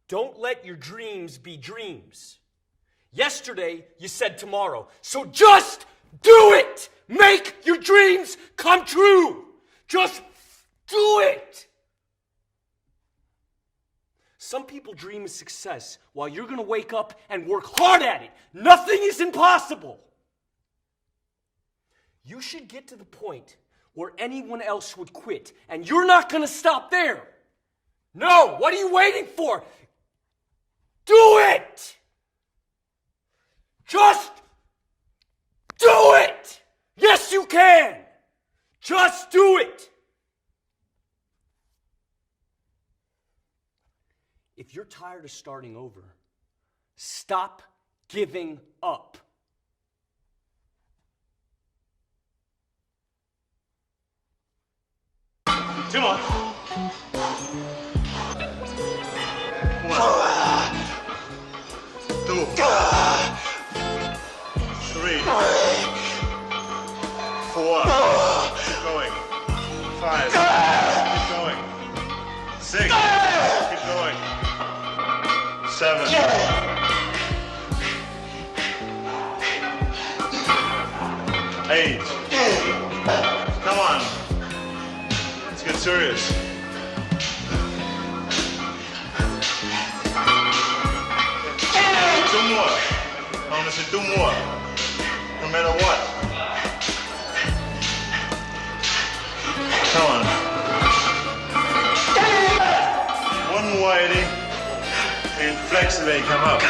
Don't let your dreams be dreams. Yesterday, you said tomorrow. So just do it! Make your dreams come true! Just do it! Some people dream of success while you're gonna wake up and work hard at it. Nothing is impossible. You should get to the point where anyone else would quit, and you're not gonna stop there. No, what are you waiting for? Do it! Just do it! Yes, you can! Just do it! If you're tired of starting over, stop giving up. Come on. 1, 2, 3, 4, keep going. 5, keep going. 6, keep going. 7, 8. Come on. Let's get serious. 2 more. I want to say 2 more. No matter what. Come on. 1 more, Eddie. And flex the leg, come up.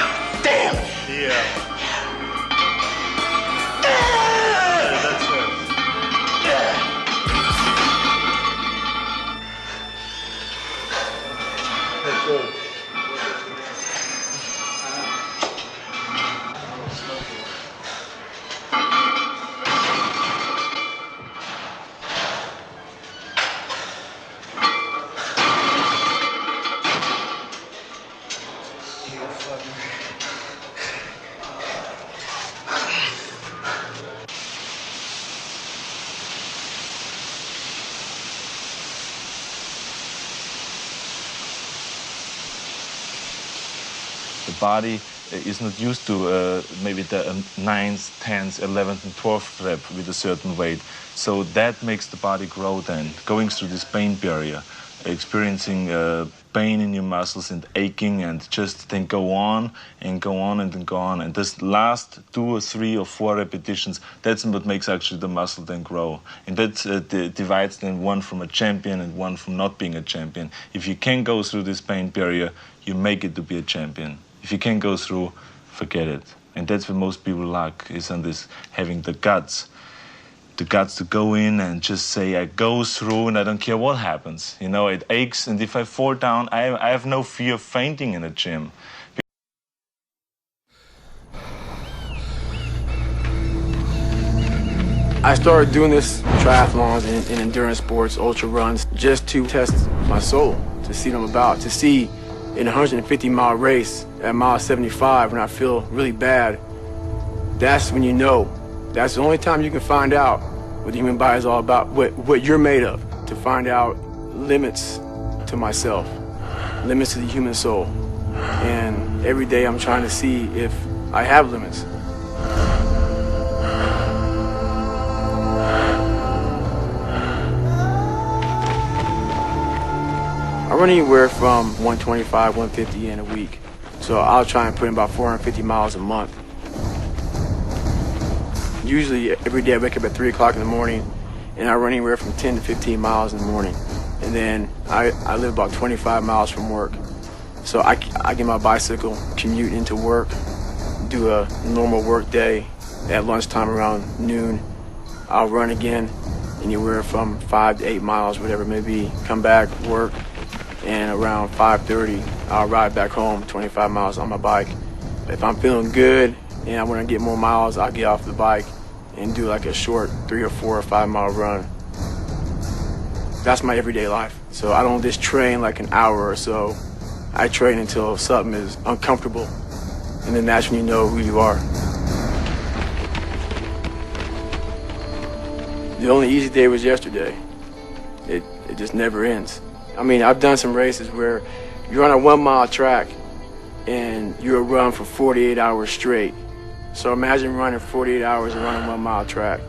Damn! Yeah. That's it. That's good. The body is not used to maybe the 9th, 10th, 11th, and 12th rep with a certain weight. So that makes the body grow then, going through this pain barrier, experiencing pain in your muscles and aching, and just then go on and go on and then go on. And this last 2 or 3 or 4 repetitions, that's what makes actually the muscle then grow. And that divides then one from a champion and one from not being a champion. If you can go through this pain barrier, you make it to be a champion. If you can't go through, forget it. And that's where most people lack, is on this, having the guts to go in and just say, I go through and I don't care what happens. You know, it aches, and if I fall down, I have no fear of fainting in a gym. I started doing this triathlons and endurance sports, ultra runs, just to test my soul, to see what I'm about, to see in a 150-mile race at mile 75 when I feel really bad. That's when you know. That's the only time you can find out what the human body is all about, what you're made of, to find out limits to myself, limits to the human soul. And every day I'm trying to see if I have limits. I run anywhere from 125, 150 in a week. So I'll try and put in about 450 miles a month. Usually every day I wake up at 3 o'clock in the morning and I run anywhere from 10 to 15 miles in the morning. And then I live about 25 miles from work. So I get my bicycle, commute into work, do a normal work day. At lunchtime around noon, I'll run again, anywhere from 5 to 8 miles, whatever it may be. Come back, work, and around 5:30, I'll ride back home 25 miles on my bike. If I'm feeling good and I want to get more miles, I'll get off the bike and do like a short 3 or 4 or 5 mile run. That's my everyday life. So I don't just train like an hour or so. I train until something is uncomfortable, and then that's when you know who you are. The only easy day was yesterday. It just never ends. I mean, I've done some races where you're on a 1 mile track and you'll run for 48 hours straight. So imagine running 48 hours and running 1 mile track.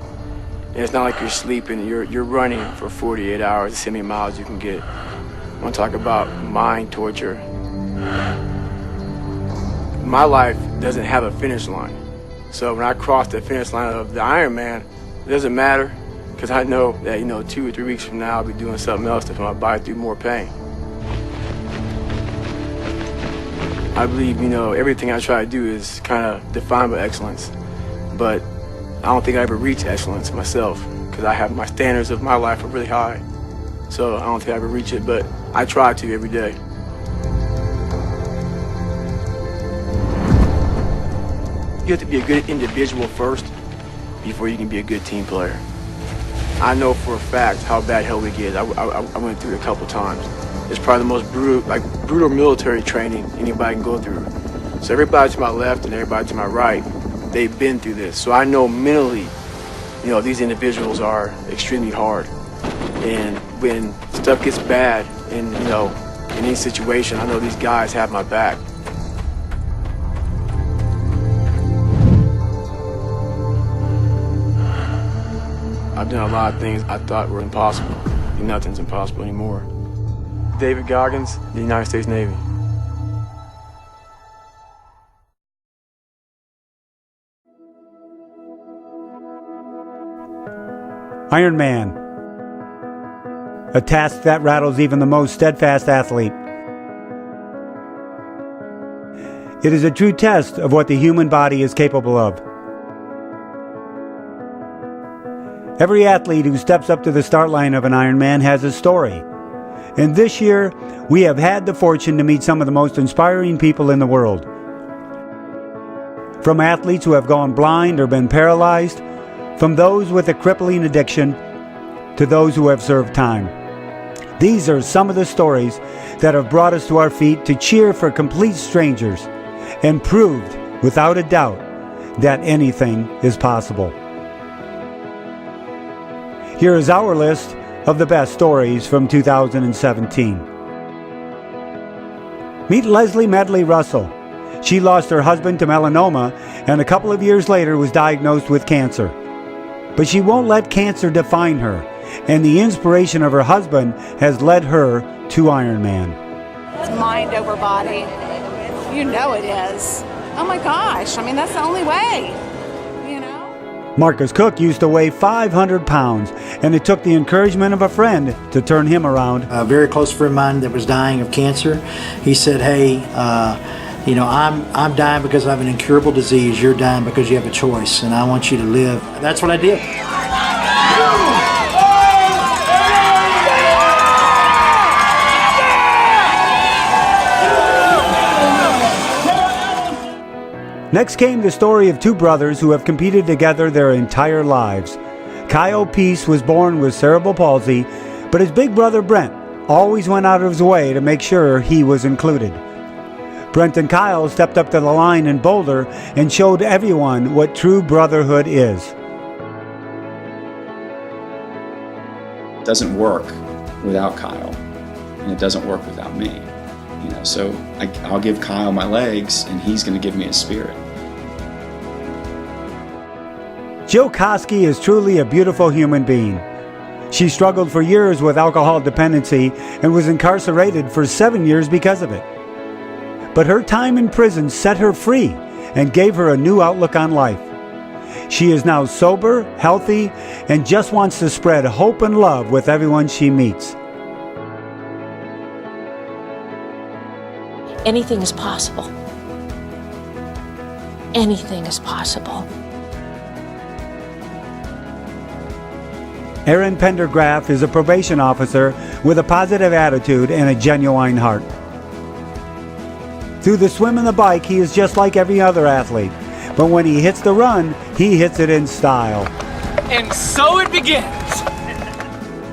And it's not like you're sleeping, you're running for 48 hours, to see how many miles you can get. I want to talk about mind torture. My life doesn't have a finish line. So when I cross the finish line of the Ironman, it doesn't matter, because I know that, 2 or 3 weeks from now I'll be doing something else to put my body through more pain. I believe, everything I try to do is kind of defined by excellence, but I don't think I ever reach excellence myself, because I have my standards of my life are really high. So I don't think I ever reach it, but I try to every day. You have to be a good individual first before you can be a good team player. I know for a fact how bad hell we get. I went through it a couple times. It's probably the most brutal military training anybody can go through. So everybody to my left and everybody to my right, they've been through this. So I know mentally, these individuals are extremely hard. And when stuff gets bad in any situation, I know these guys have my back. I've done a lot of things I thought were impossible. Nothing's impossible anymore. David Goggins, the United States Navy. Ironman, a task that rattles even the most steadfast athlete. It is a true test of what the human body is capable of. Every athlete who steps up to the start line of an Ironman has a story. And this year, we have had the fortune to meet some of the most inspiring people in the world. From athletes who have gone blind or been paralyzed, from those with a crippling addiction, to those who have served time. These are some of the stories that have brought us to our feet to cheer for complete strangers and proved, without a doubt, that anything is possible. Here is our list of the best stories from 2017. Meet Leslie Medley Russell. She lost her husband to melanoma and a couple of years later was diagnosed with cancer. But she won't let cancer define her, and the inspiration of her husband has led her to Ironman. It's mind over body. You know it is. Oh my gosh, that's the only way. Marcus Cook used to weigh 500 pounds, and it took the encouragement of a friend to turn him around. A very close friend of mine that was dying of cancer, he said, hey, I'm dying because I have an incurable disease. You're dying because you have a choice, and I want you to live. That's what I did. Next came the story of two brothers who have competed together their entire lives. Kyle Peace was born with cerebral palsy, but his big brother Brent always went out of his way to make sure he was included. Brent and Kyle stepped up to the line in Boulder and showed everyone what true brotherhood is. It doesn't work without Kyle, and it doesn't work without me. So I'll give Kyle my legs, and he's going to give me his spirit. Jill Koski is truly a beautiful human being. She struggled for years with alcohol dependency and was incarcerated for 7 years because of it. But her time in prison set her free and gave her a new outlook on life. She is now sober, healthy, and just wants to spread hope and love with everyone she meets. Anything is possible. Anything is possible. Aaron Pendergraft is a probation officer with a positive attitude and a genuine heart. Through the swim and the bike, he is just like every other athlete. But when he hits the run, he hits it in style. And so it begins.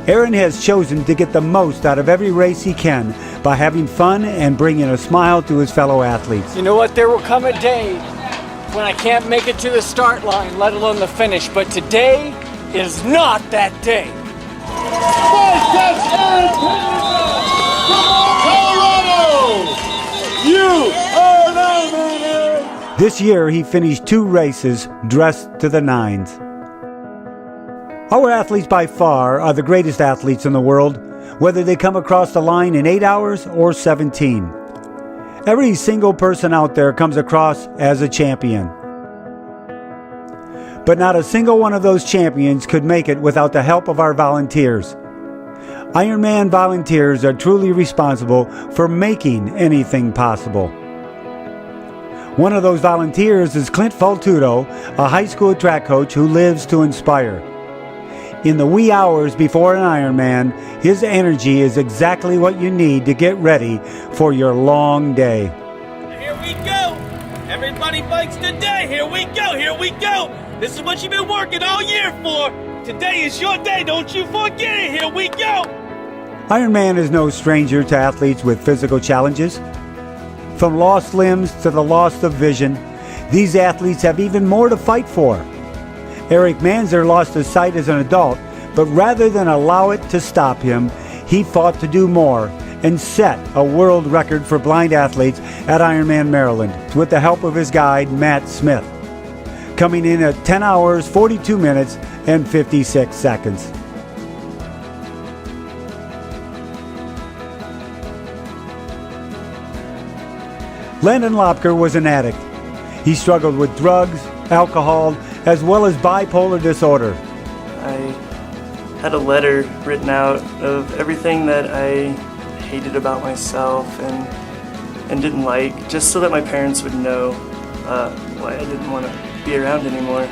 Aaron has chosen to get the most out of every race he can by having fun and bringing a smile to his fellow athletes. You know what? There will come a day when I can't make it to the start line, let alone the finish. But today is not that day. Colorado! You are This year, he finished 2 races dressed to the nines. Our athletes by far are the greatest athletes in the world, whether they come across the line in 8 hours or 17. Every single person out there comes across as a champion. But not a single one of those champions could make it without the help of our volunteers. Ironman volunteers are truly responsible for making anything possible. One of those volunteers is Clint Faltudo, a high school track coach who lives to inspire. In the wee hours before an Ironman, his energy is exactly what you need to get ready for your long day. Here we go! Everybody bikes today! Here we go! Here we go! This is what you've been working all year for! Today is your day, don't you forget it! Here we go! Ironman is no stranger to athletes with physical challenges. From lost limbs to the loss of vision, these athletes have even more to fight for. Eric Manzer lost his sight as an adult, but rather than allow it to stop him, he fought to do more and set a world record for blind athletes at Ironman Maryland with the help of his guide, Matt Smith, coming in at 10 hours, 42 minutes, and 56 seconds. Landon Lopker was an addict. He struggled with drugs, alcohol, as well as bipolar disorder. I had a letter written out of everything that I hated about myself and didn't like, just so that my parents would know why I didn't want to be around anymore.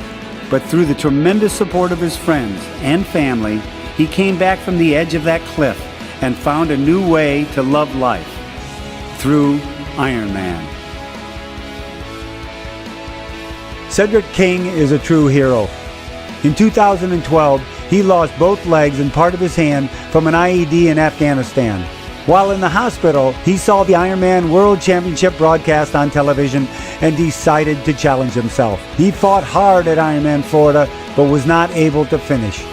But through the tremendous support of his friends and family, he came back from the edge of that cliff and found a new way to love life through Ironman. Cedric King is a true hero. In 2012, he lost both legs and part of his hand from an IED in Afghanistan. While in the hospital, he saw the Ironman World Championship broadcast on television and decided to challenge himself. He fought hard at Ironman Florida, but was not able to finish.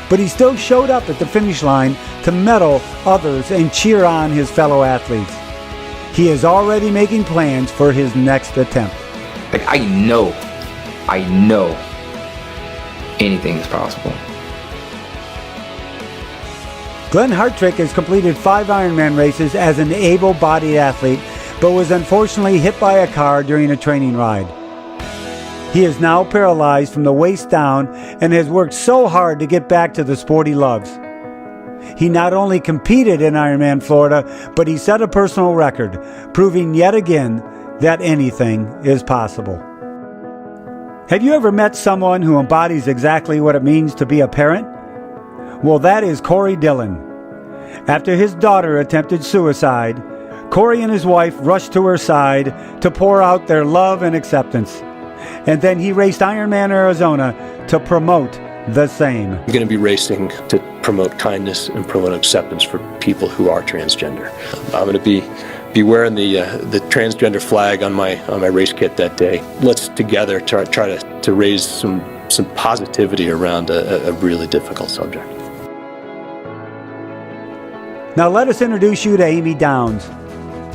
But he still showed up at the finish line to medal others and cheer on his fellow athletes. He is already making plans for his next attempt. Like, I know anything is possible. Glenn Hartrick has completed 5 Ironman races as an able-bodied athlete, but was unfortunately hit by a car during a training ride. He is now paralyzed from the waist down and has worked so hard to get back to the sport he loves. He not only competed in Ironman Florida, but he set a personal record, proving yet again that anything is possible. Have you ever met someone who embodies exactly what it means to be a parent? Well, that is Corey Dillon. After his daughter attempted suicide, Corey and his wife rushed to her side to pour out their love and acceptance. And then he raced Ironman Arizona to promote the same. I'm going to be racing to promote kindness and promote acceptance for people who are transgender. I'm going to be wearing the transgender flag on my race kit that day. Let's together try to raise some positivity around a really difficult subject. Now let us introduce you to Amy Downs.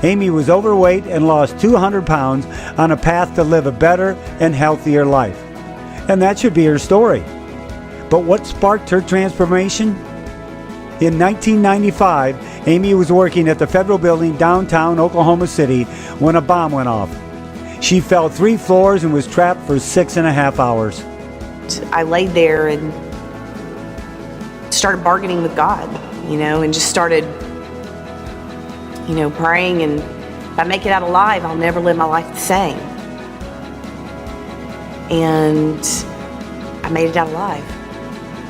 Amy was overweight and lost 200 pounds on a path to live a better and healthier life. And that should be her story. But what sparked her transformation? In 1995, Amy was working at the Federal Building downtown Oklahoma City when a bomb went off. She fell 3 floors and was trapped for 6.5 hours. I laid there and started bargaining with God, and just started, praying, and if I make it out alive, I'll never live my life the same. And I made it out alive,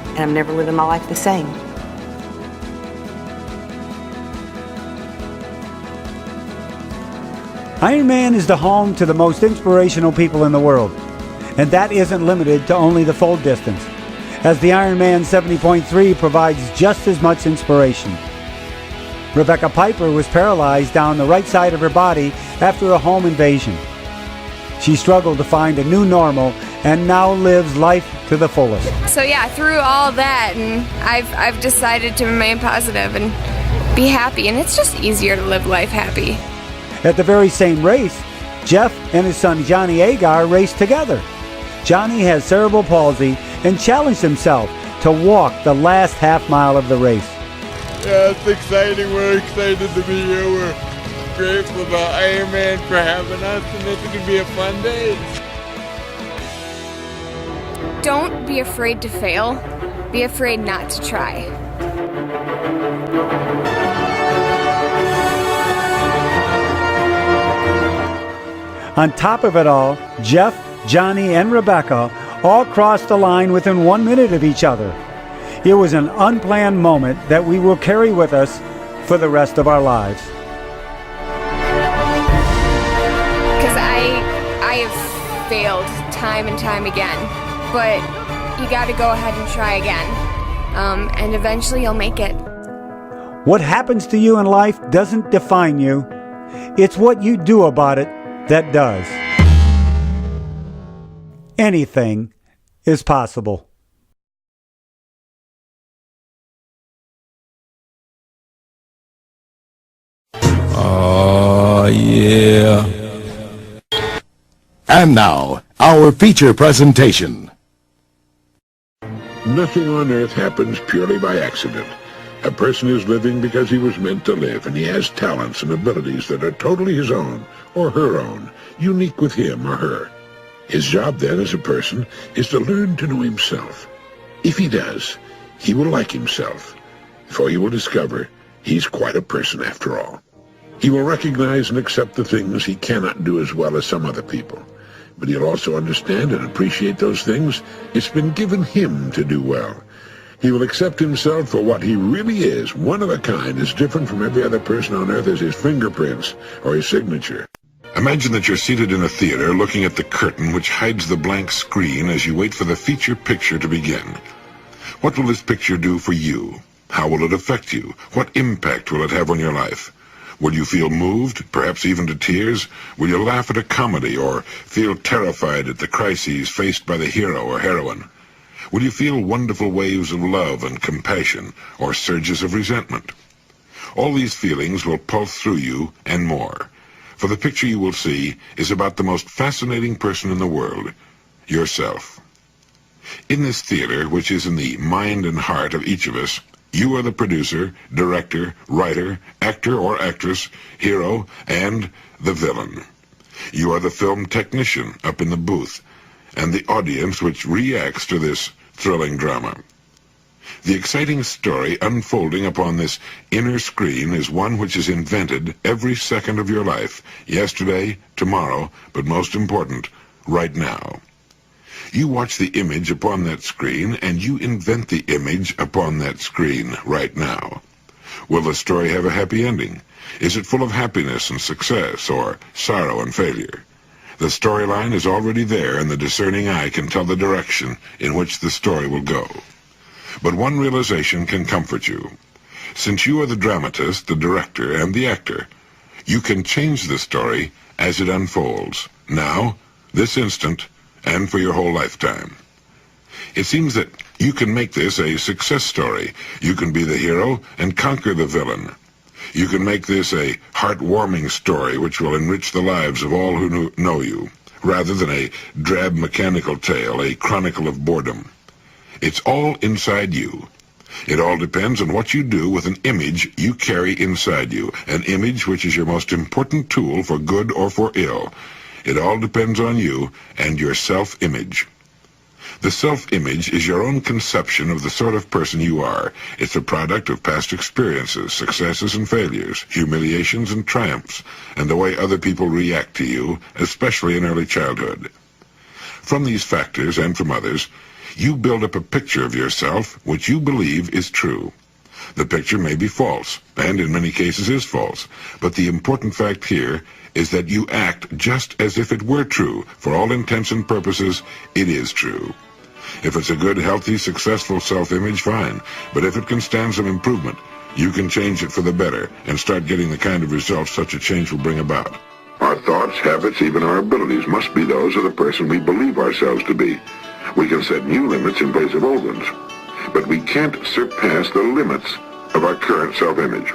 and I'm never living my life the same. Ironman is the home to the most inspirational people in the world, and that isn't limited to only the full distance, as the Ironman 70.3 provides just as much inspiration. Rebecca Piper was paralyzed down the right side of her body after a home invasion. She struggled to find a new normal and now lives life to the fullest. So yeah, through all that, and I've decided to remain positive and be happy, and it's just easier to live life happy. At the very same race, Jeff and his son Johnny Agar raced together. Johnny has cerebral palsy and challenged himself to walk the last half mile of the race. Yeah, it's exciting. We're excited to be here. We're grateful to Ironman for having us, and it's going to be a fun day. Don't be afraid to fail. Be afraid not to try. On top of it all, Jeff, Johnny, and Rebecca all crossed the line within 1 minute of each other. It was an unplanned moment that we will carry with us for the rest of our lives. Because I have failed time and time again, but you got to go ahead and try again, and eventually you'll make it. What happens to you in life doesn't define you. It's what you do about it that does. Anything is possible. Oh, yeah. And now, our feature presentation. Nothing on earth happens purely by accident. A person is living because he was meant to live, and he has talents and abilities that are totally his own, or her own, unique with him or her. His job then as a person is to learn to know himself. If he does, he will like himself, for he will discover he's quite a person after all. He will recognize and accept the things he cannot do as well as some other people, but he'll also understand and appreciate those things it's been given him to do well. He will accept himself for what he really is, one of a kind, as different from every other person on earth as his fingerprints or his signature. Imagine that you're seated in a theater looking at the curtain which hides the blank screen as you wait for the feature picture to begin. What will this picture do for you? How will it affect you? What impact will it have on your life? Will you feel moved, perhaps even to tears? Will you laugh at a comedy or feel terrified at the crises faced by the hero or heroine? Will you feel wonderful waves of love and compassion or surges of resentment? All these feelings will pulse through you and more, for the picture you will see is about the most fascinating person in the world, yourself. In this theater, which is in the mind and heart of each of us, you are the producer, director, writer, actor or actress, hero, and the villain. You are the film technician up in the booth, and the audience which reacts to this thrilling drama. The exciting story unfolding upon this inner screen is one which is invented every second of your life, yesterday, tomorrow, but most important, right now. You watch the image upon that screen, and you invent the image upon that screen right now. Will the story have a happy ending? Is it full of happiness and success, or sorrow and failure? The storyline is already there, and the discerning eye can tell the direction in which the story will go. But one realization can comfort you. Since you are the dramatist, the director, and the actor, you can change the story as it unfolds, now, this instant, and for your whole lifetime. It seems that you can make this a success story. You can be the hero and conquer the villain. You can make this a heartwarming story which will enrich the lives of all who know you, rather than a drab mechanical tale, a chronicle of boredom. It's all inside you. It all depends on what you do with an image you carry inside you, an image which is your most important tool for good or for ill. It all depends on you and your self-image. The self-image is your own conception of the sort of person you are. It's a product of past experiences, successes and failures, humiliations and triumphs, and the way other people react to you, especially in early childhood. From these factors and from others, you build up a picture of yourself which you believe is true. The picture may be false, and in many cases is false, but the important fact here is that you act just as if it were true. For all intents and purposes, it is true. If it's a good, healthy, successful self-image, fine. But if it can stand some improvement, you can change it for the better and start getting the kind of results such a change will bring about. Our thoughts, habits, even our abilities must be those of the person we believe ourselves to be. We can set new limits in place of old ones, but we can't surpass the limits of our current self-image.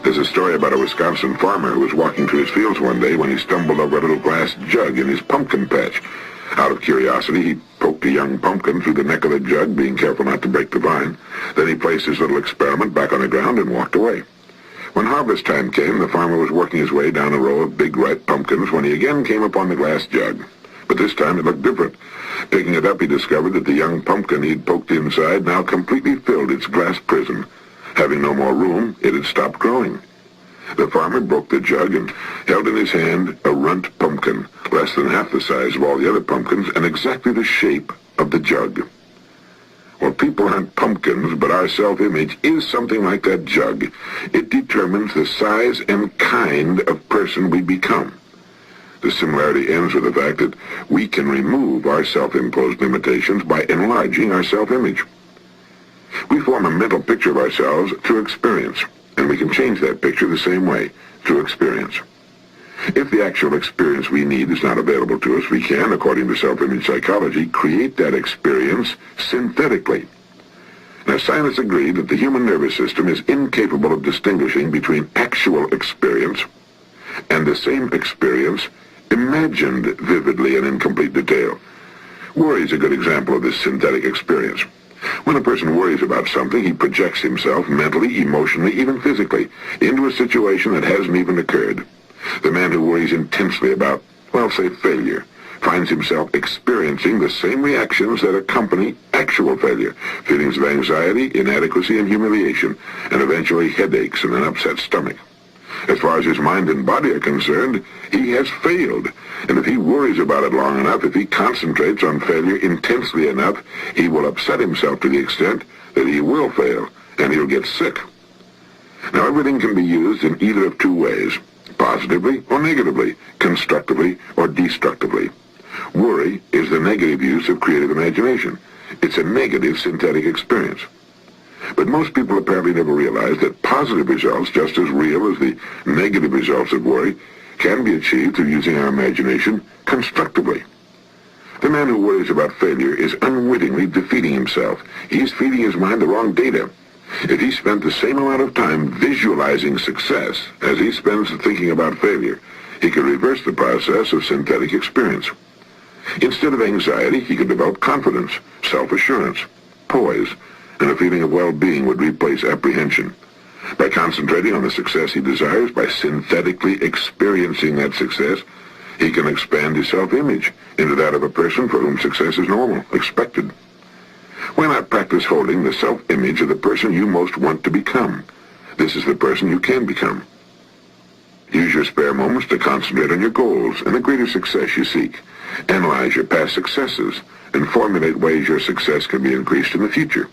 There's a story about a Wisconsin farmer who was walking through his fields one day when he stumbled over a little glass jug in his pumpkin patch. Out of curiosity, he poked a young pumpkin through the neck of the jug, being careful not to break the vine. Then he placed his little experiment back on the ground and walked away. When harvest time came, the farmer was working his way down a row of big ripe pumpkins when he again came upon the glass jug. But this time it looked different. Picking it up, he discovered that the young pumpkin he'd poked inside now completely filled its glass prison. Having no more room, it had stopped growing. The farmer broke the jug and held in his hand a runt pumpkin, less than half the size of all the other pumpkins and exactly the shape of the jug. Well, people aren't pumpkins, but our self-image is something like that jug. It determines the size and kind of person we become. The similarity ends with the fact that we can remove our self-imposed limitations by enlarging our self-image. We form a mental picture of ourselves through experience, and we can change that picture the same way, through experience. If the actual experience we need is not available to us, we can, according to self-image psychology, create that experience synthetically. Now, scientists agree that the human nervous system is incapable of distinguishing between actual experience and the same experience imagined vividly and in complete detail. Worry is a good example of this synthetic experience. When a person worries about something, he projects himself mentally, emotionally, even physically, into a situation that hasn't even occurred. The man who worries intensely about, well, say, failure, finds himself experiencing the same reactions that accompany actual failure, feelings of anxiety, inadequacy, and humiliation, and eventually headaches and an upset stomach. As far as his mind and body are concerned, he has failed. And if he worries about it long enough, if he concentrates on failure intensely enough, he will upset himself to the extent that he will fail, and he'll get sick. Now, everything can be used in either of two ways, positively or negatively, constructively or destructively. Worry is the negative use of creative imagination. It's a negative synthetic experience. But most people apparently never realize that positive results, just as real as the negative results of worry, can be achieved through using our imagination constructively. The man who worries about failure is unwittingly defeating himself. He's feeding his mind the wrong data. If he spent the same amount of time visualizing success as he spends thinking about failure, he could reverse the process of synthetic experience. Instead of anxiety, he could develop confidence, self-assurance, poise, and a feeling of well-being would replace apprehension. By concentrating on the success he desires, by synthetically experiencing that success, he can expand his self-image into that of a person for whom success is normal, expected. Why not practice holding the self-image of the person you most want to become? This is the person you can become. Use your spare moments to concentrate on your goals and the greater success you seek. Analyze your past successes and formulate ways your success can be increased in the future.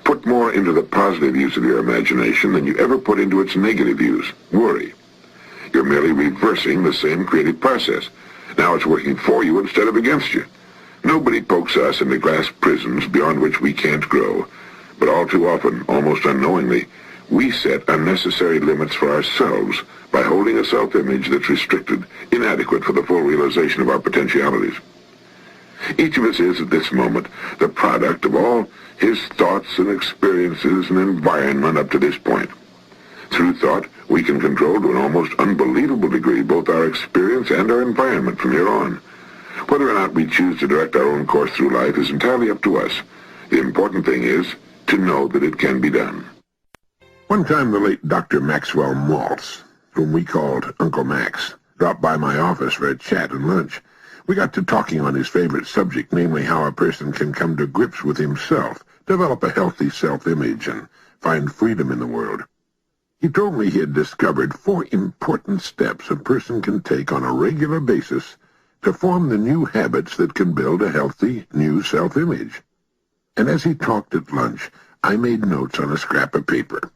Put more into the positive use of your imagination than you ever put into its negative use, worry. You're merely reversing the same creative process. Now it's working for you instead of against you. Nobody pokes us into glass prisons beyond which we can't grow. But all too often, almost unknowingly, we set unnecessary limits for ourselves by holding a self-image that's restricted, inadequate for the full realization of our potentialities. Each of us is, at this moment, the product of all his thoughts and experiences and environment up to this point. Through thought, we can control to an almost unbelievable degree both our experience and our environment from here on. Whether or not we choose to direct our own course through life is entirely up to us. The important thing is to know that it can be done. One time the late Dr. Maxwell Maltz, whom we called Uncle Max, dropped by my office for a chat and lunch. We got to talking on his favorite subject, namely how a person can come to grips with himself, develop a healthy self-image, and find freedom in the world. He told me he had discovered 4 important steps a person can take on a regular basis to form the new habits that can build a healthy, new self-image. And as he talked at lunch, I made notes on a scrap of paper.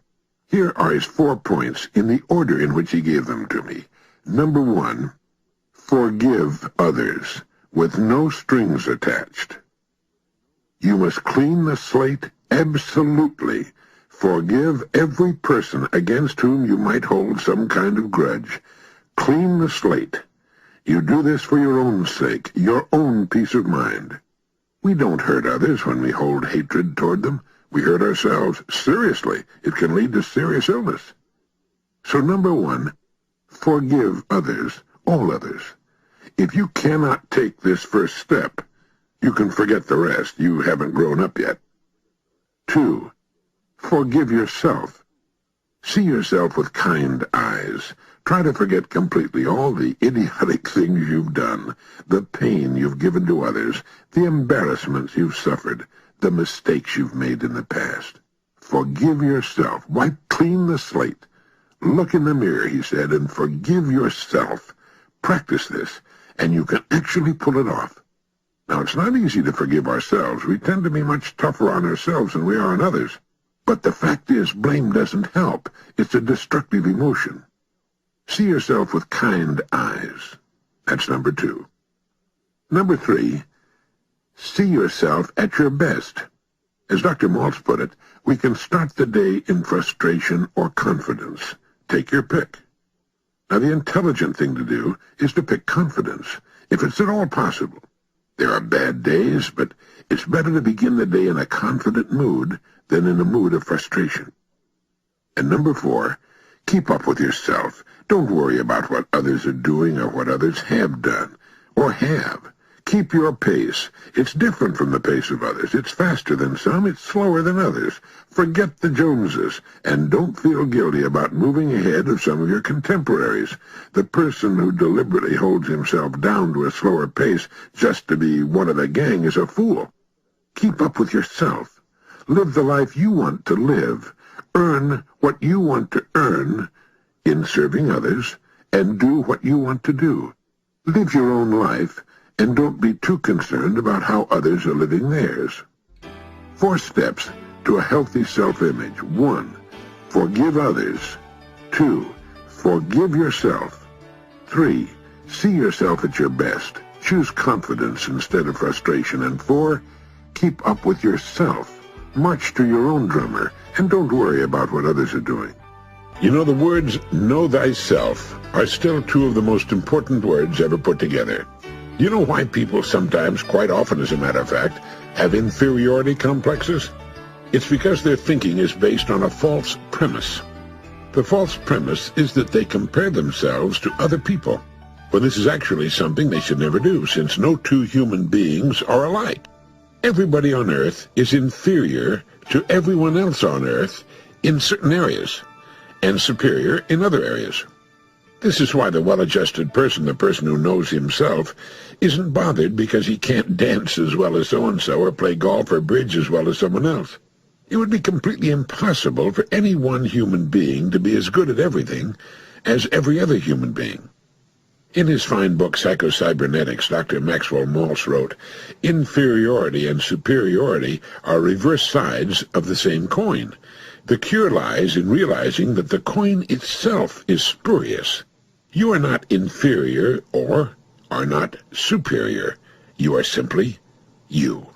Here are his 4 points in the order in which he gave them to me. Number 1, forgive others with no strings attached. You must clean the slate absolutely. Forgive every person against whom you might hold some kind of grudge. Clean the slate. You do this for your own sake, your own peace of mind. We don't hurt others when we hold hatred toward them. We hurt ourselves. Seriously, it can lead to serious illness. So number 1, forgive others, all others. If you cannot take this first step, you can forget the rest. You haven't grown up yet. 2, forgive yourself. See yourself with kind eyes. Try to forget completely all the idiotic things you've done, the pain you've given to others, the embarrassments you've suffered, the mistakes you've made in the past. Forgive yourself. Wipe clean the slate. Look in the mirror, he said, and forgive yourself. Practice this, and you can actually pull it off. Now, it's not easy to forgive ourselves. We tend to be much tougher on ourselves than we are on others. But the fact is, blame doesn't help. It's a destructive emotion. See yourself with kind eyes. That's number 2. Number 3, see yourself at your best. As Dr. Maltz put it, we can start the day in frustration or confidence. Take your pick. Now, the intelligent thing to do is to pick confidence, if it's at all possible. There are bad days, but it's better to begin the day in a confident mood than in a mood of frustration. And number 4, keep up with yourself. Don't worry about what others are doing or what others have done or have. Keep your pace. It's different from the pace of others. It's faster than some. It's slower than others. Forget the Joneses, and don't feel guilty about moving ahead of some of your contemporaries. The person who deliberately holds himself down to a slower pace just to be one of the gang is a fool. Keep up with yourself. Live the life you want to live. Earn what you want to earn in serving others, and do what you want to do. Live your own life, and don't be too concerned about how others are living theirs. 4 steps to a healthy self-image. 1, forgive others. 2, forgive yourself. 3, see yourself at your best. Choose confidence instead of frustration. And 4, keep up with yourself. March to your own drummer, and don't worry about what others are doing. You know, the words, know thyself, are still 2 of the most important words ever put together. You know why people sometimes, quite often as a matter of fact, have inferiority complexes? It's because their thinking is based on a false premise. The false premise is that they compare themselves to other people. Well, this is actually something they should never do, since no 2 human beings are alike. Everybody on Earth is inferior to everyone else on Earth in certain areas, and superior in other areas. This is why the well-adjusted person, the person who knows himself, isn't bothered because he can't dance as well as so-and-so or play golf or bridge as well as someone else. It would be completely impossible for any one human being to be as good at everything as every other human being. In his fine book, Psycho-Cybernetics, Dr. Maxwell Maltz wrote, inferiority and superiority are reverse sides of the same coin. The cure lies in realizing that the coin itself is spurious. You are not inferior or are not superior. You are simply you.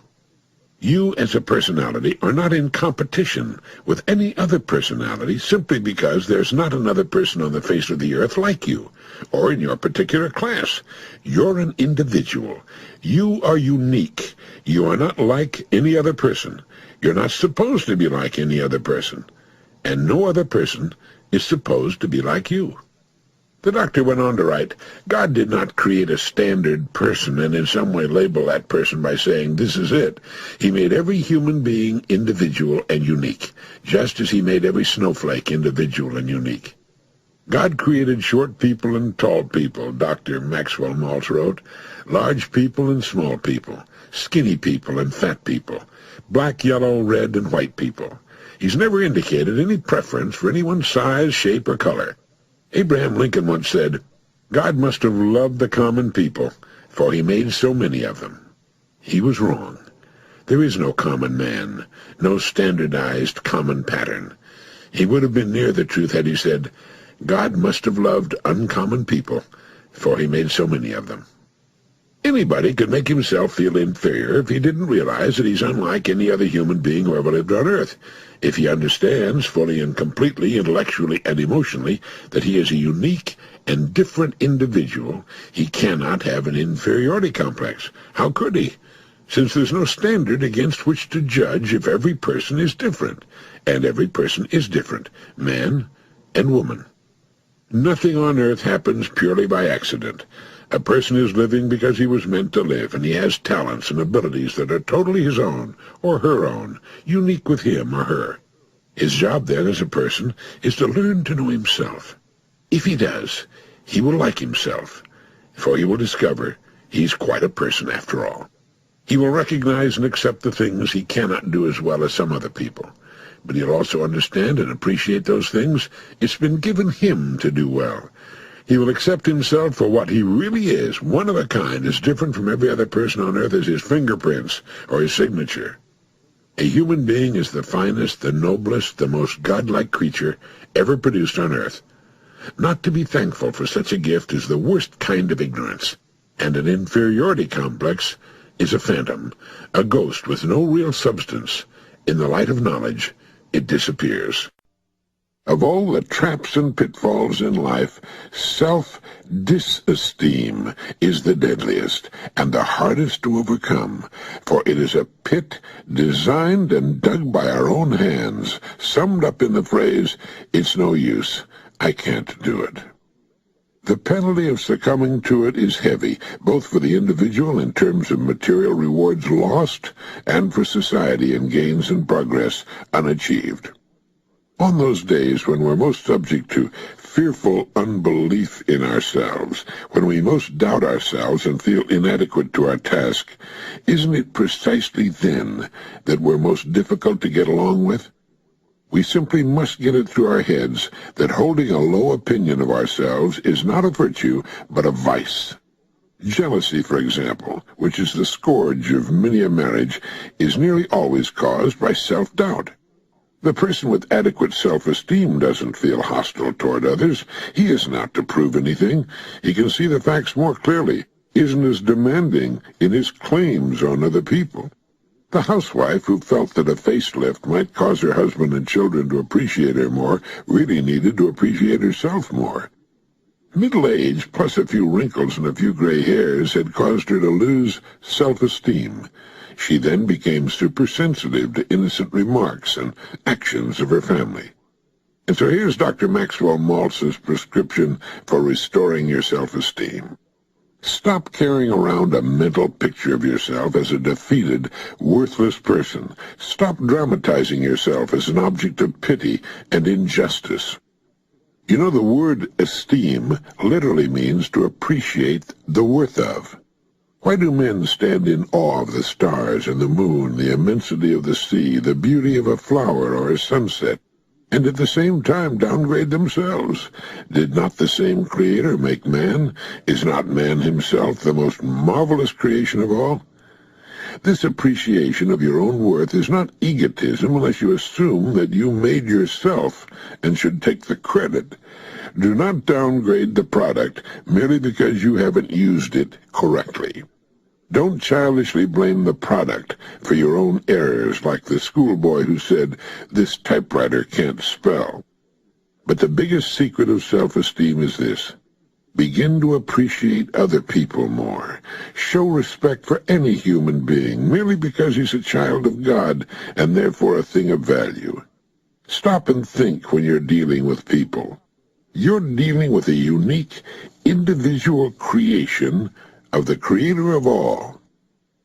You as a personality are not in competition with any other personality simply because there's not another person on the face of the earth like you, or in your particular class. You're an individual. You are unique. You are not like any other person. You're not supposed to be like any other person. And no other person is supposed to be like you. The doctor went on to write, God did not create a standard person and in some way label that person by saying, this is it. He made every human being individual and unique, just as he made every snowflake individual and unique. God created short people and tall people, Dr. Maxwell Maltz wrote, large people and small people, skinny people and fat people, black, yellow, red, and white people. He's never indicated any preference for anyone's size, shape, or color. Abraham Lincoln once said, God must have loved the common people, for he made so many of them. He was wrong. There is no common man, no standardized common pattern. He would have been near the truth had he said, God must have loved uncommon people, for he made so many of them. Anybody could make himself feel inferior if he didn't realize that he's unlike any other human being who ever lived on Earth. If he understands fully and completely, intellectually and emotionally, that he is a unique and different individual, he cannot have an inferiority complex. How could he? Since there's no standard against which to judge if every person is different, and every person is different, man and woman. Nothing on earth happens purely by accident. A person is living because he was meant to live, and he has talents and abilities that are totally his own, or her own, unique with him or her. His job then as a person is to learn to know himself. If he does, he will like himself, for he will discover he's quite a person after all. He will recognize and accept the things he cannot do as well as some other people, but he'll also understand and appreciate those things it's been given him to do well. He will accept himself for what he really is, one of a kind, as different from every other person on earth as his fingerprints or his signature. A human being is the finest, the noblest, the most godlike creature ever produced on earth. Not to be thankful for such a gift is the worst kind of ignorance, and an inferiority complex is a phantom, a ghost with no real substance. In the light of knowledge, it disappears. Of all the traps and pitfalls in life, self-disesteem is the deadliest and the hardest to overcome, for it is a pit designed and dug by our own hands, summed up in the phrase, "It's no use, I can't do it." The penalty of succumbing to it is heavy, both for the individual in terms of material rewards lost, and for society in gains and progress unachieved. On those days when we're most subject to fearful unbelief in ourselves, when we most doubt ourselves and feel inadequate to our task, isn't it precisely then that we're most difficult to get along with? We simply must get it through our heads that holding a low opinion of ourselves is not a virtue, but a vice. Jealousy, for example, which is the scourge of many a marriage, is nearly always caused by self-doubt. The person with adequate self-esteem doesn't feel hostile toward others. He isn't out to prove anything. He can see the facts more clearly, isn't as demanding in his claims on other people. The housewife who felt that a facelift might cause her husband and children to appreciate her more really needed to appreciate herself more. Middle age, plus a few wrinkles and a few gray hairs, had caused her to lose self-esteem. She then became supersensitive to innocent remarks and actions of her family. And so here's Dr. Maxwell Maltz's prescription for restoring your self-esteem. Stop carrying around a mental picture of yourself as a defeated, worthless person. Stop dramatizing yourself as an object of pity and injustice. You know, the word esteem literally means to appreciate the worth of. Why do men stand in awe of the stars and the moon, the immensity of the sea, the beauty of a flower or a sunset, and at the same time downgrade themselves? Did not the same Creator make man? Is not man himself the most marvelous creation of all? This appreciation of your own worth is not egotism unless you assume that you made yourself and should take the credit. Do not downgrade the product merely because you haven't used it correctly. Don't childishly blame the product for your own errors like the schoolboy who said, "This typewriter can't spell." But the biggest secret of self-esteem is this. Begin to appreciate other people more. Show respect for any human being merely because he's a child of God and therefore a thing of value. Stop and think when you're dealing with people. You're dealing with a unique, individual creation of the Creator of all.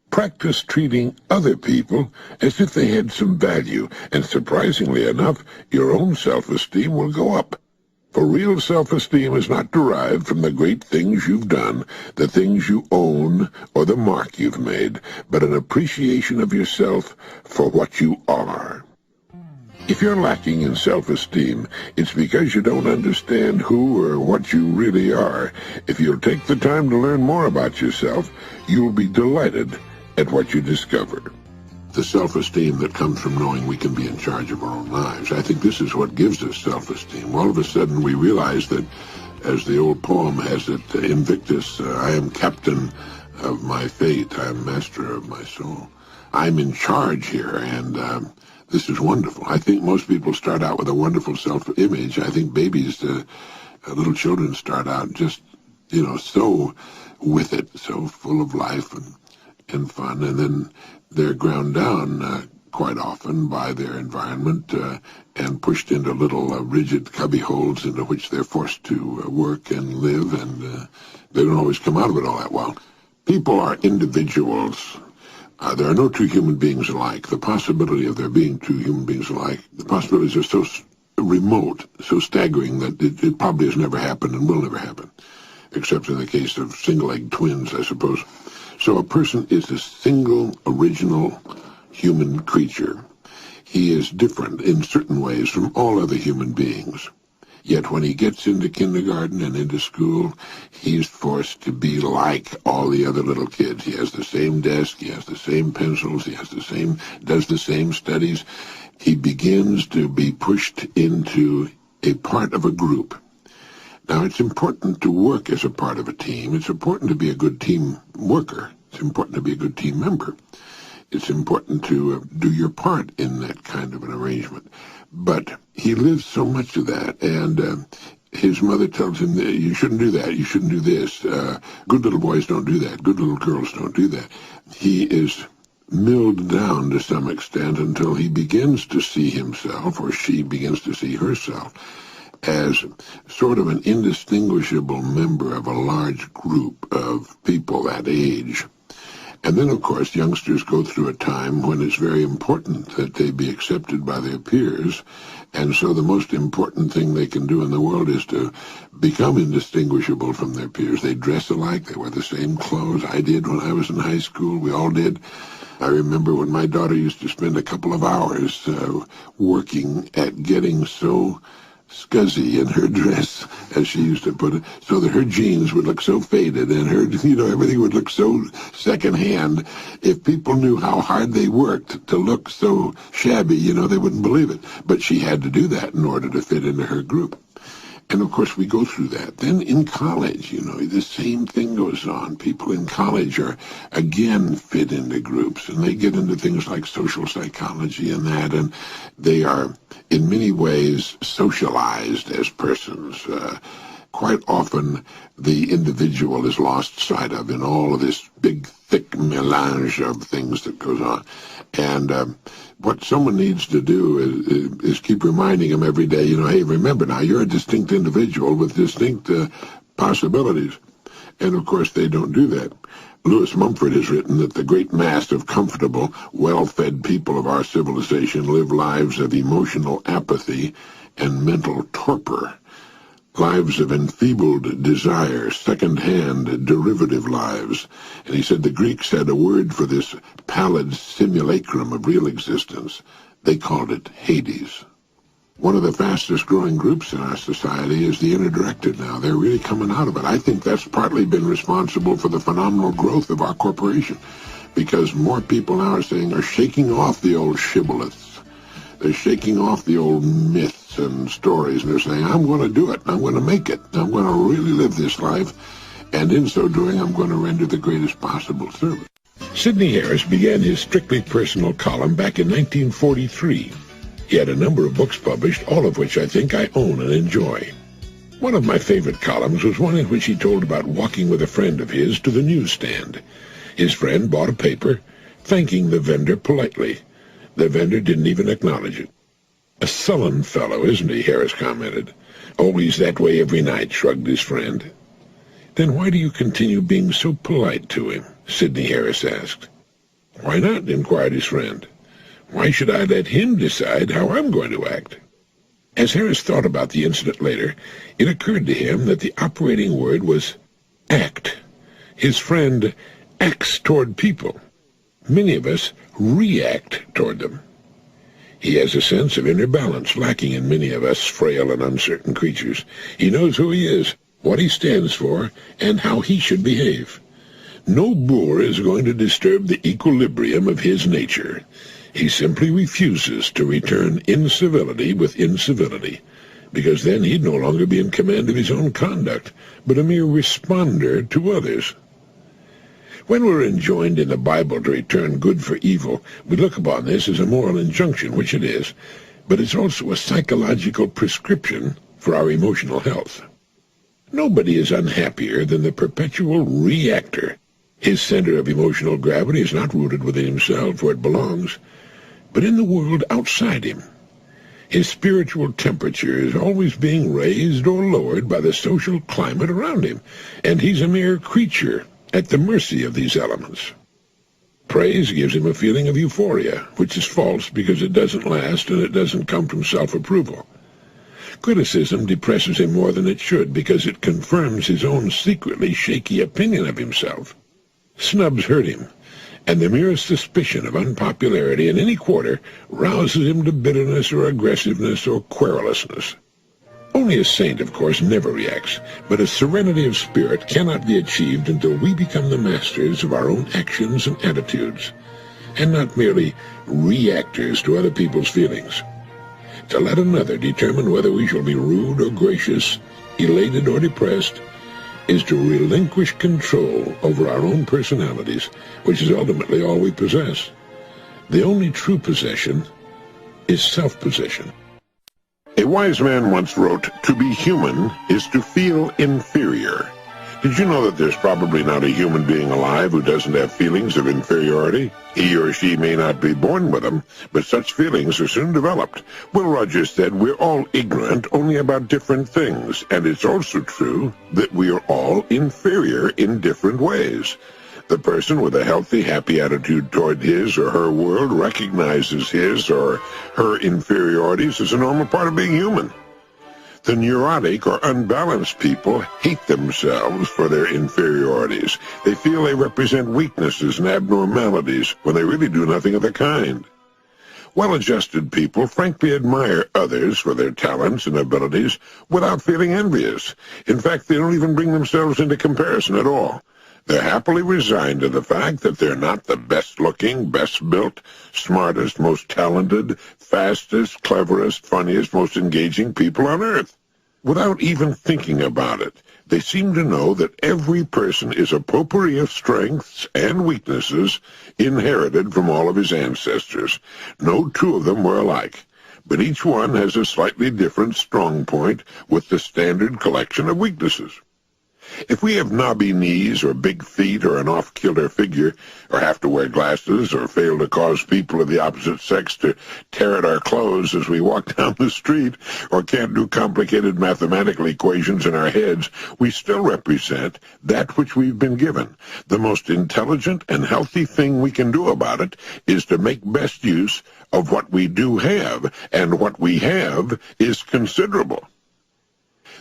Practice treating other people as if they had some value, and surprisingly enough, your own self-esteem will go up. For real self-esteem is not derived from the great things you've done, the things you own, or the mark you've made, but an appreciation of yourself for what you are. If you're lacking in self-esteem, it's because you don't understand who or what you really are. If you'll take the time to learn more about yourself, you'll be delighted at what you discover. The self-esteem that comes from knowing we can be in charge of our own lives. I think this is what gives us self-esteem. All of a sudden we realize that, as the old poem has it, Invictus, I am captain of my fate, I am master of my soul. I'm in charge here, and this is wonderful. I think most people start out with a wonderful self-image. I think babies, little children start out just, so with it, so full of life and fun, and then they're ground down quite often by their environment and pushed into little rigid cubbyholes into which they're forced to work and live, and they don't always come out of it all that well. People are individuals. There are no two human beings alike. The possibility of there being two human beings alike, the possibilities are so remote, so staggering that it probably has never happened and will never happen, except in the case of single-egg twins, I suppose. So a person is a single, original human creature. He is different in certain ways from all other human beings. Yet when he gets into kindergarten and into school, he's forced to be like all the other little kids. He has the same desk, he has the same pencils, does the same studies. He begins to be pushed into a part of a group. Now, it's important to work as a part of a team. It's important to be a good team worker. It's important to be a good team member. It's important to do your part in that kind of an arrangement. But he lives so much of that, and his mother tells him that you shouldn't do that, you shouldn't do this. Good little boys don't do that. Good little girls don't do that. He is milled down to some extent until he begins to see himself, or she begins to see herself, as sort of an indistinguishable member of a large group of people that age. And then, of course, youngsters go through a time when it's very important that they be accepted by their peers, and so the most important thing they can do in the world is to become indistinguishable from their peers. They dress alike, they wear the same clothes. I did when I was in high school, we all did. I remember when my daughter used to spend a couple of hours working at getting so scuzzy in her dress, as she used to put it, so that her jeans would look so faded and her, everything would look so secondhand. If people knew how hard they worked to look so shabby, they wouldn't believe it. But she had to do that in order to fit into her group. And, of course, we go through that. Then in college, the same thing goes on. People in college are, again, fit into groups, and they get into things like social psychology and that, and they are, in many ways, socialized as persons. Quite often, the individual is lost sight of in all of this big, thick melange of things that goes on. And what someone needs to do is keep reminding them every day, hey, remember now, you're a distinct individual with distinct possibilities. And, of course, they don't do that. Lewis Mumford has written that the great mass of comfortable, well-fed people of our civilization live lives of emotional apathy and mental torpor. Lives of enfeebled desire, second-hand, derivative lives. And he said the Greeks had a word for this pallid simulacrum of real existence. They called it Hades. One of the fastest-growing groups in our society is the inner-directed now. They're really coming out of it. I think that's partly been responsible for the phenomenal growth of our corporation, because more people now are shaking off the old shibboleths. They're shaking off the old myths and stories, and they're saying, I'm going to do it, I'm going to make it, I'm going to really live this life, and in so doing, I'm going to render the greatest possible service. Sidney Harris began his strictly personal column back in 1943. He had a number of books published, all of which I think I own and enjoy. One of my favorite columns was one in which he told about walking with a friend of his to the newsstand. His friend bought a paper, thanking the vendor politely. The vendor didn't even acknowledge it. A sullen fellow, isn't he? Harris commented. Always that way every night, shrugged his friend. Then why do you continue being so polite to him? Sidney Harris asked. Why not? Inquired his friend. Why should I let him decide how I'm going to act? As Harris thought about the incident later, it occurred to him that the operating word was act. His friend acts toward people. Many of us react toward them. He has a sense of inner balance lacking in many of us frail and uncertain creatures. He knows who he is, what he stands for, and how he should behave. No boor is going to disturb the equilibrium of his nature. He simply refuses to return incivility with incivility, because then he'd no longer be in command of his own conduct, but a mere responder to others. When we're enjoined in the Bible to return good for evil, we look upon this as a moral injunction, which it is, but it's also a psychological prescription for our emotional health. Nobody is unhappier than the perpetual reactor. His center of emotional gravity is not rooted within himself where it belongs, but in the world outside him. His spiritual temperature is always being raised or lowered by the social climate around him, and he's a mere creature at the mercy of these elements. Praise gives him a feeling of euphoria, which is false because it doesn't last and it doesn't come from self-approval. Criticism depresses him more than it should because it confirms his own secretly shaky opinion of himself. Snubs hurt him, and the merest suspicion of unpopularity in any quarter rouses him to bitterness or aggressiveness or querulousness. Only a saint, of course, never reacts, but a serenity of spirit cannot be achieved until we become the masters of our own actions and attitudes, and not merely reactors to other people's feelings. To let another determine whether we shall be rude or gracious, elated or depressed, is to relinquish control over our own personalities, which is ultimately all we possess. The only true possession is self-possession. A wise man once wrote, "To be human is to feel inferior." Did you know that there's probably not a human being alive who doesn't have feelings of inferiority? He or she may not be born with them, but such feelings are soon developed. Will Rogers said we're all ignorant only about different things, and it's also true that we are all inferior in different ways. The person with a healthy, happy attitude toward his or her world recognizes his or her inferiorities as a normal part of being human. The neurotic or unbalanced people hate themselves for their inferiorities. They feel they represent weaknesses and abnormalities when they really do nothing of the kind. Well-adjusted people frankly admire others for their talents and abilities without feeling envious. In fact, they don't even bring themselves into comparison at all. They're happily resigned to the fact that they're not the best-looking, best-built, smartest, most talented, fastest, cleverest, funniest, most engaging people on earth. Without even thinking about it, they seem to know that every person is a potpourri of strengths and weaknesses inherited from all of his ancestors. No two of them were alike, but each one has a slightly different strong point with the standard collection of weaknesses. If we have knobby knees or big feet or an off-kilter figure, or have to wear glasses or fail to cause people of the opposite sex to tear at our clothes as we walk down the street, or can't do complicated mathematical equations in our heads, we still represent that which we've been given. The most intelligent and healthy thing we can do about it is to make best use of what we do have, and what we have is considerable.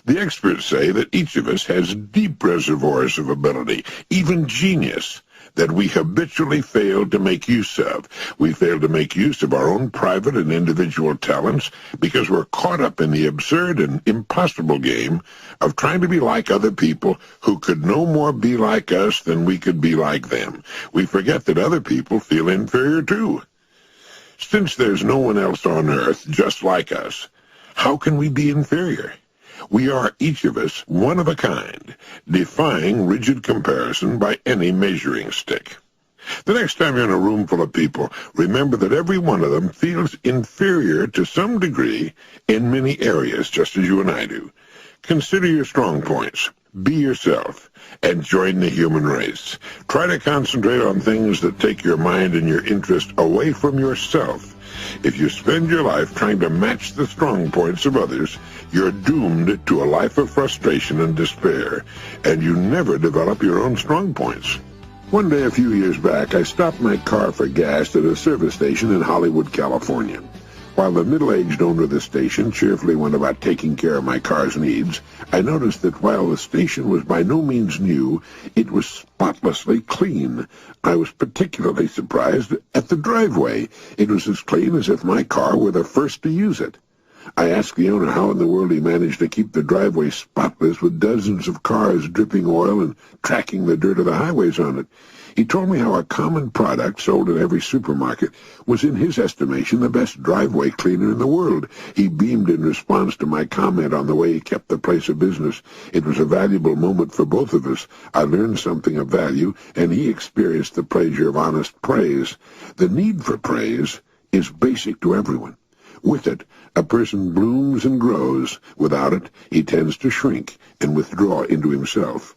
The experts say that each of us has deep reservoirs of ability, even genius, that we habitually fail to make use of. We fail to make use of our own private and individual talents because we're caught up in the absurd and impossible game of trying to be like other people who could no more be like us than we could be like them. We forget that other people feel inferior too. Since there's no one else on earth just like us, how can we be inferior? We are, each of us, one of a kind, defying rigid comparison by any measuring stick. The next time you're in a room full of people, remember that every one of them feels inferior to some degree in many areas, just as you and I do. Consider your strong points. Be yourself, and join the human race. Try to concentrate on things that take your mind and your interest away from yourself. If you spend your life trying to match the strong points of others, you're doomed to a life of frustration and despair, and you never develop your own strong points. One day a few years back, I stopped my car for gas at a service station in Hollywood, California. While the middle-aged owner of the station cheerfully went about taking care of my car's needs, I noticed that while the station was by no means new, it was spotlessly clean. I was particularly surprised at the driveway. It was as clean as if my car were the first to use it. I asked the owner how in the world he managed to keep the driveway spotless with dozens of cars dripping oil and tracking the dirt of the highways on it. He told me how a common product sold in every supermarket was, in his estimation, the best driveway cleaner in the world. He beamed in response to my comment on the way he kept the place of business. It was a valuable moment for both of us. I learned something of value, and he experienced the pleasure of honest praise. The need for praise is basic to everyone. With it, a person blooms and grows. Without it, he tends to shrink and withdraw into himself.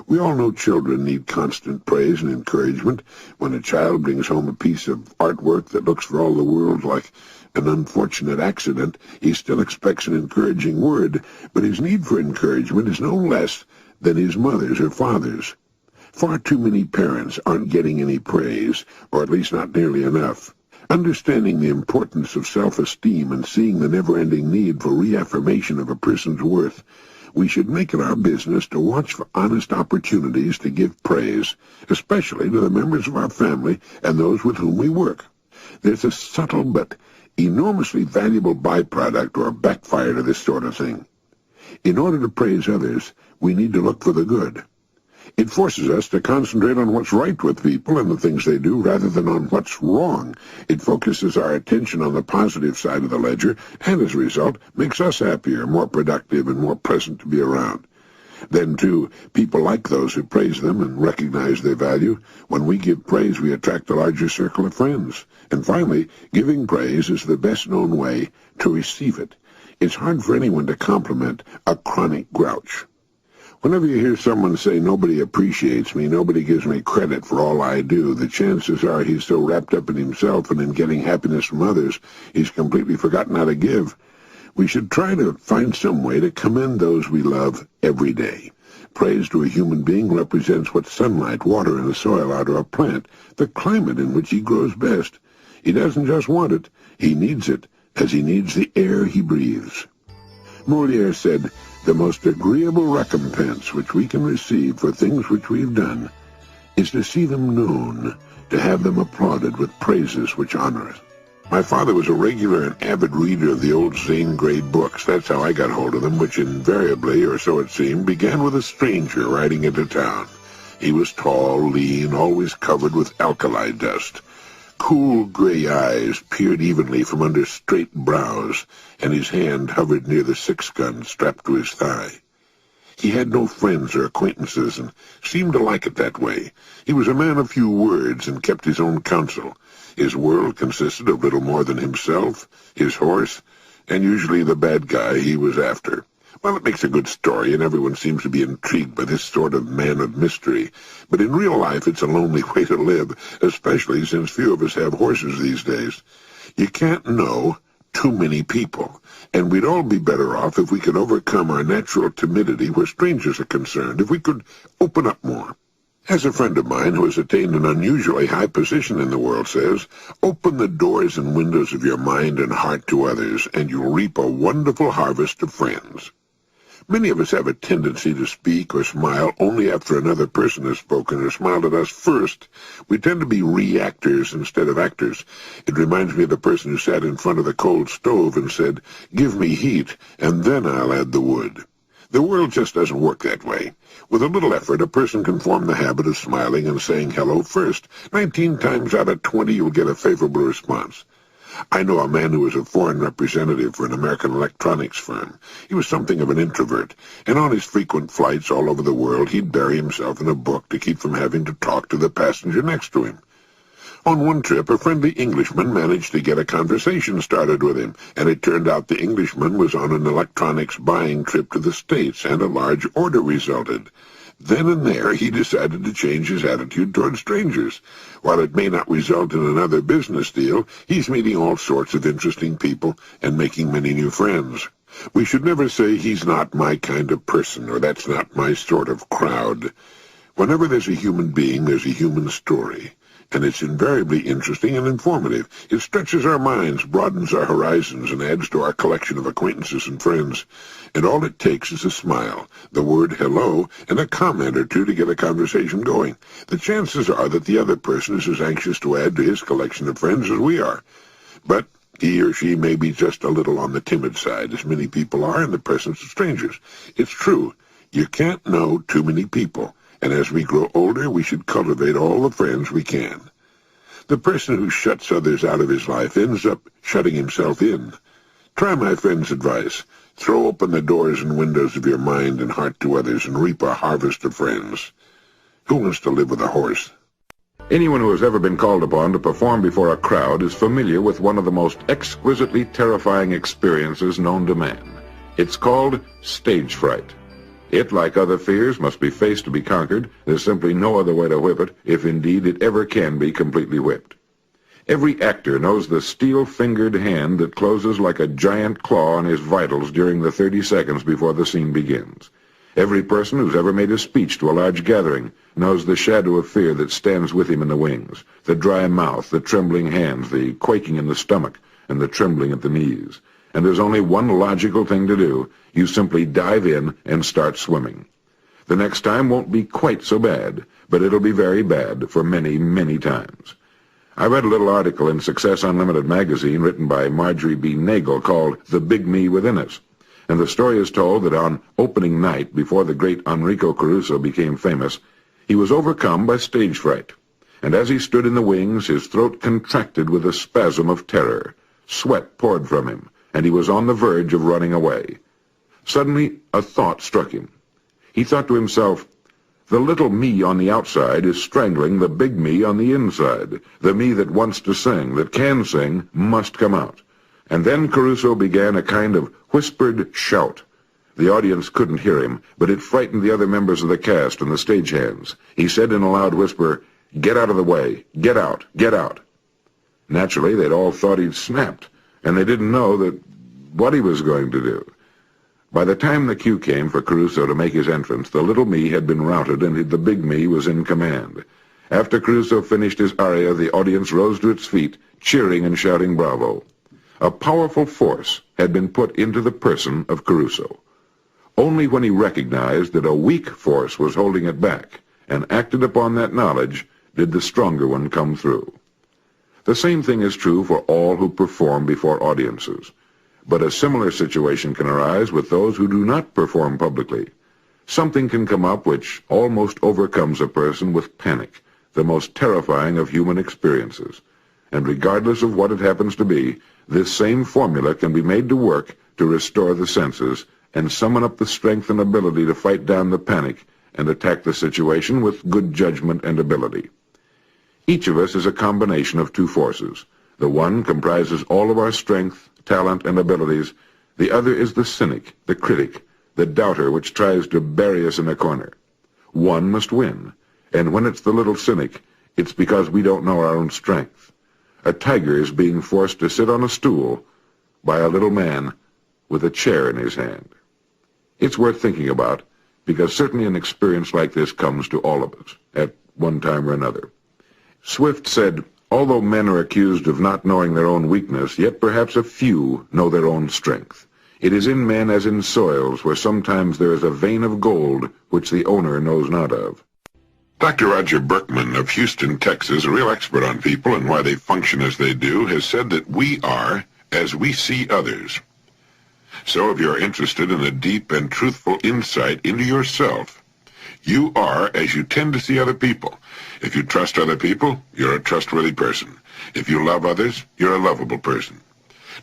We all know children need constant praise and encouragement. When a child brings home a piece of artwork that looks for all the world like an unfortunate accident, he still expects an encouraging word, but his need for encouragement is no less than his mother's or father's. Far too many parents aren't getting any praise, or at least not nearly enough. Understanding the importance of self-esteem and seeing the never-ending need for reaffirmation of a person's worth, we should make it our business to watch for honest opportunities to give praise, especially to the members of our family and those with whom we work. There's a subtle but enormously valuable byproduct or backfire to this sort of thing. In order to praise others, we need to look for the good. It forces us to concentrate on what's right with people and the things they do rather than on what's wrong. It focuses our attention on the positive side of the ledger and, as a result, makes us happier, more productive, and more pleasant to be around. Then, too, people like those who praise them and recognize their value. When we give praise, we attract a larger circle of friends. And finally, giving praise is the best-known way to receive it. It's hard for anyone to compliment a chronic grouch. Whenever you hear someone say, "Nobody appreciates me, nobody gives me credit for all I do," the chances are he's so wrapped up in himself and in getting happiness from others, he's completely forgotten how to give. We should try to find some way to commend those we love every day. Praise to a human being represents what sunlight, water, and the soil are to a plant, the climate in which he grows best. He doesn't just want it, he needs it, as he needs the air he breathes. Molière said, "The most agreeable recompense which we can receive for things which we've done is to see them known, to have them applauded with praises which honor us." My father was a regular and avid reader of the old Zane Grey books. That's how I got hold of them, which invariably, or so it seemed, began with a stranger riding into town. He was tall, lean, always covered with alkali dust. Cool gray eyes peered evenly from under straight brows, and his hand hovered near the 6-gun strapped to his thigh. He had no friends or acquaintances, and seemed to like it that way. He was a man of few words, and kept his own counsel. His world consisted of little more than himself, his horse, and usually the bad guy he was after. Well, it makes a good story, and everyone seems to be intrigued by this sort of man of mystery. But in real life, it's a lonely way to live, especially since few of us have horses these days. You can't know too many people, and we'd all be better off if we could overcome our natural timidity where strangers are concerned, if we could open up more. As a friend of mine who has attained an unusually high position in the world says, "Open the doors and windows of your mind and heart to others, and you'll reap a wonderful harvest of friends." Many of us have a tendency to speak or smile only after another person has spoken or smiled at us first. We tend to be reactors instead of actors. It reminds me of the person who sat in front of the cold stove and said, "Give me heat, and then I'll add the wood." The world just doesn't work that way. With a little effort, a person can form the habit of smiling and saying hello first. 19 times out of 20, you'll get a favorable response. I know a man who was a foreign representative for an American electronics firm. He was something of an introvert, and on his frequent flights all over the world, he'd bury himself in a book to keep from having to talk to the passenger next to him. On one trip, a friendly Englishman managed to get a conversation started with him, and it turned out the Englishman was on an electronics buying trip to the States, and a large order resulted. Then and there, he decided to change his attitude toward strangers. While it may not result in another business deal, he's meeting all sorts of interesting people and making many new friends. We should never say, "He's not my kind of person," or "That's not my sort of crowd." Whenever there's a human being, there's a human story, and it's invariably interesting and informative. It stretches our minds, broadens our horizons, and adds to our collection of acquaintances and friends. And all it takes is a smile, the word hello, and a comment or two to get a conversation going. The chances are that the other person is as anxious to add to his collection of friends as we are. But he or she may be just a little on the timid side, as many people are in the presence of strangers. It's true, you can't know too many people, and as we grow older, we should cultivate all the friends we can. The person who shuts others out of his life ends up shutting himself in. Try my friend's advice. Throw open the doors and windows of your mind and heart to others and reap a harvest of friends. Who wants to live with a horse? Anyone who has ever been called upon to perform before a crowd is familiar with one of the most exquisitely terrifying experiences known to man. It's called stage fright. It, like other fears, must be faced to be conquered. There's simply no other way to whip it, if indeed it ever can be completely whipped. Every actor knows the steel-fingered hand that closes like a giant claw on his vitals during the 30 seconds before the scene begins. Every person who's ever made a speech to a large gathering knows the shadow of fear that stands with him in the wings, the dry mouth, the trembling hands, the quaking in the stomach, and the trembling at the knees. And there's only one logical thing to do. You simply dive in and start swimming. The next time won't be quite so bad, but it'll be very bad for many, many times. I read a little article in Success Unlimited magazine written by Marjorie B. Nagel called The Big Me Within Us. And the story is told that on opening night, before the great Enrico Caruso became famous, he was overcome by stage fright. And as he stood in the wings, his throat contracted with a spasm of terror. Sweat poured from him, and he was on the verge of running away. Suddenly, a thought struck him. He thought to himself, the little me on the outside is strangling the big me on the inside. The me that wants to sing, that can sing, must come out. And then Caruso began a kind of whispered shout. The audience couldn't hear him, but it frightened the other members of the cast and the stagehands. He said in a loud whisper, "Get out of the way. Get out. Get out." Naturally, they'd all thought he'd snapped, and they didn't know what he was going to do. By the time the cue came for Caruso to make his entrance, the little me had been routed and the big me was in command. After Caruso finished his aria, the audience rose to its feet, cheering and shouting bravo. A powerful force had been put into the person of Caruso. Only when he recognized that a weak force was holding it back and acted upon that knowledge did the stronger one come through. The same thing is true for all who perform before audiences. But a similar situation can arise with those who do not perform publicly. Something can come up which almost overcomes a person with panic, the most terrifying of human experiences. And regardless of what it happens to be, this same formula can be made to work to restore the senses and summon up the strength and ability to fight down the panic and attack the situation with good judgment and ability. Each of us is a combination of two forces. The one comprises all of our strength, talent, and abilities. The other is the cynic, the critic, the doubter which tries to bury us in a corner. One must win, and when it's the little cynic, it's because we don't know our own strength. A tiger is being forced to sit on a stool by a little man with a chair in his hand. It's worth thinking about, because certainly an experience like this comes to all of us at one time or another. Swift said, "Although men are accused of not knowing their own weakness, yet perhaps a few know their own strength. It is in men as in soils, where sometimes there is a vein of gold which the owner knows not of." Dr. Roger Berkman of Houston, Texas, a real expert on people and why they function as they do, has said that we are as we see others. So if you're interested in a deep and truthful insight into yourself, you are as you tend to see other people. If you trust other people, you're a trustworthy person. If you love others, you're a lovable person.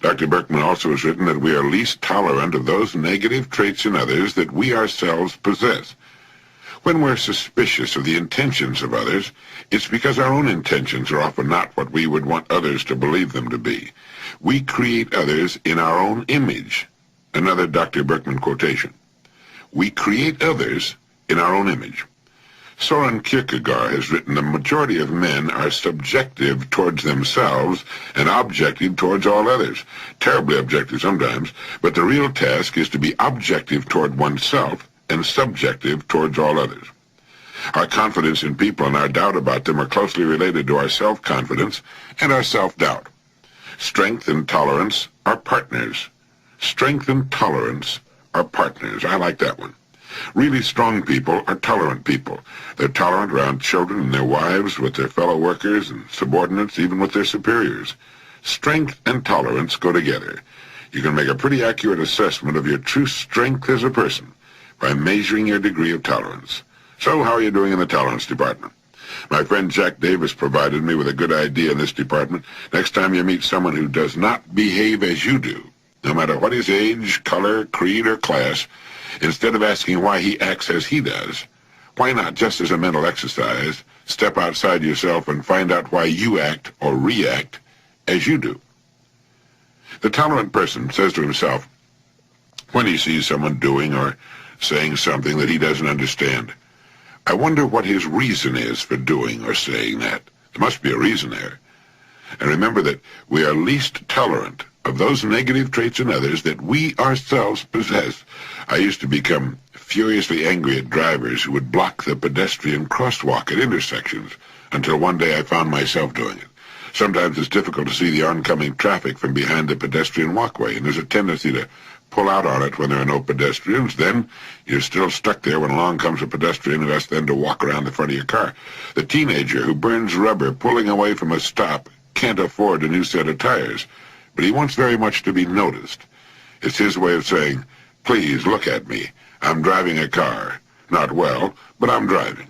Dr. Berkman also has written that we are least tolerant of those negative traits in others that we ourselves possess. When we're suspicious of the intentions of others, it's because our own intentions are often not what we would want others to believe them to be. We create others in our own image. Another Dr. Berkman quotation. We create others in our own image. Soren Kierkegaard has written the majority of men are subjective towards themselves and objective towards all others. Terribly objective sometimes, but the real task is to be objective toward oneself and subjective towards all others. Our confidence in people and our doubt about them are closely related to our self-confidence and our self-doubt. Strength and tolerance are partners. Strength and tolerance are partners. I like that one. Really strong people are tolerant people. They're tolerant around children and their wives, with their fellow workers and subordinates, even with their superiors. Strength and tolerance go together. You can make a pretty accurate assessment of your true strength as a person by measuring your degree of tolerance. So how are you doing in the tolerance department? My friend Jack Davis provided me with a good idea in this department. Next time you meet someone who does not behave as you do, no matter what his age, color, creed, or class, instead of asking why he acts as he does, why not, just as a mental exercise, step outside yourself and find out why you act or react as you do? The tolerant person says to himself, when he sees someone doing or saying something that he doesn't understand. I wonder what his reason is for doing or saying that. There must be a reason there. And remember that we are least tolerant of those negative traits in others that we ourselves possess. I used to become furiously angry at drivers who would block the pedestrian crosswalk at intersections, until one day I found myself doing it. Sometimes it's difficult to see the oncoming traffic from behind the pedestrian walkway, and there's a tendency to pull out on it when there are no pedestrians. Then you're still stuck there when along comes a pedestrian who has then to walk around the front of your car. The teenager who burns rubber pulling away from a stop can't afford a new set of tires, but he wants very much to be noticed. It's his way of saying, please look at me. I'm driving a car. Not well, but I'm driving.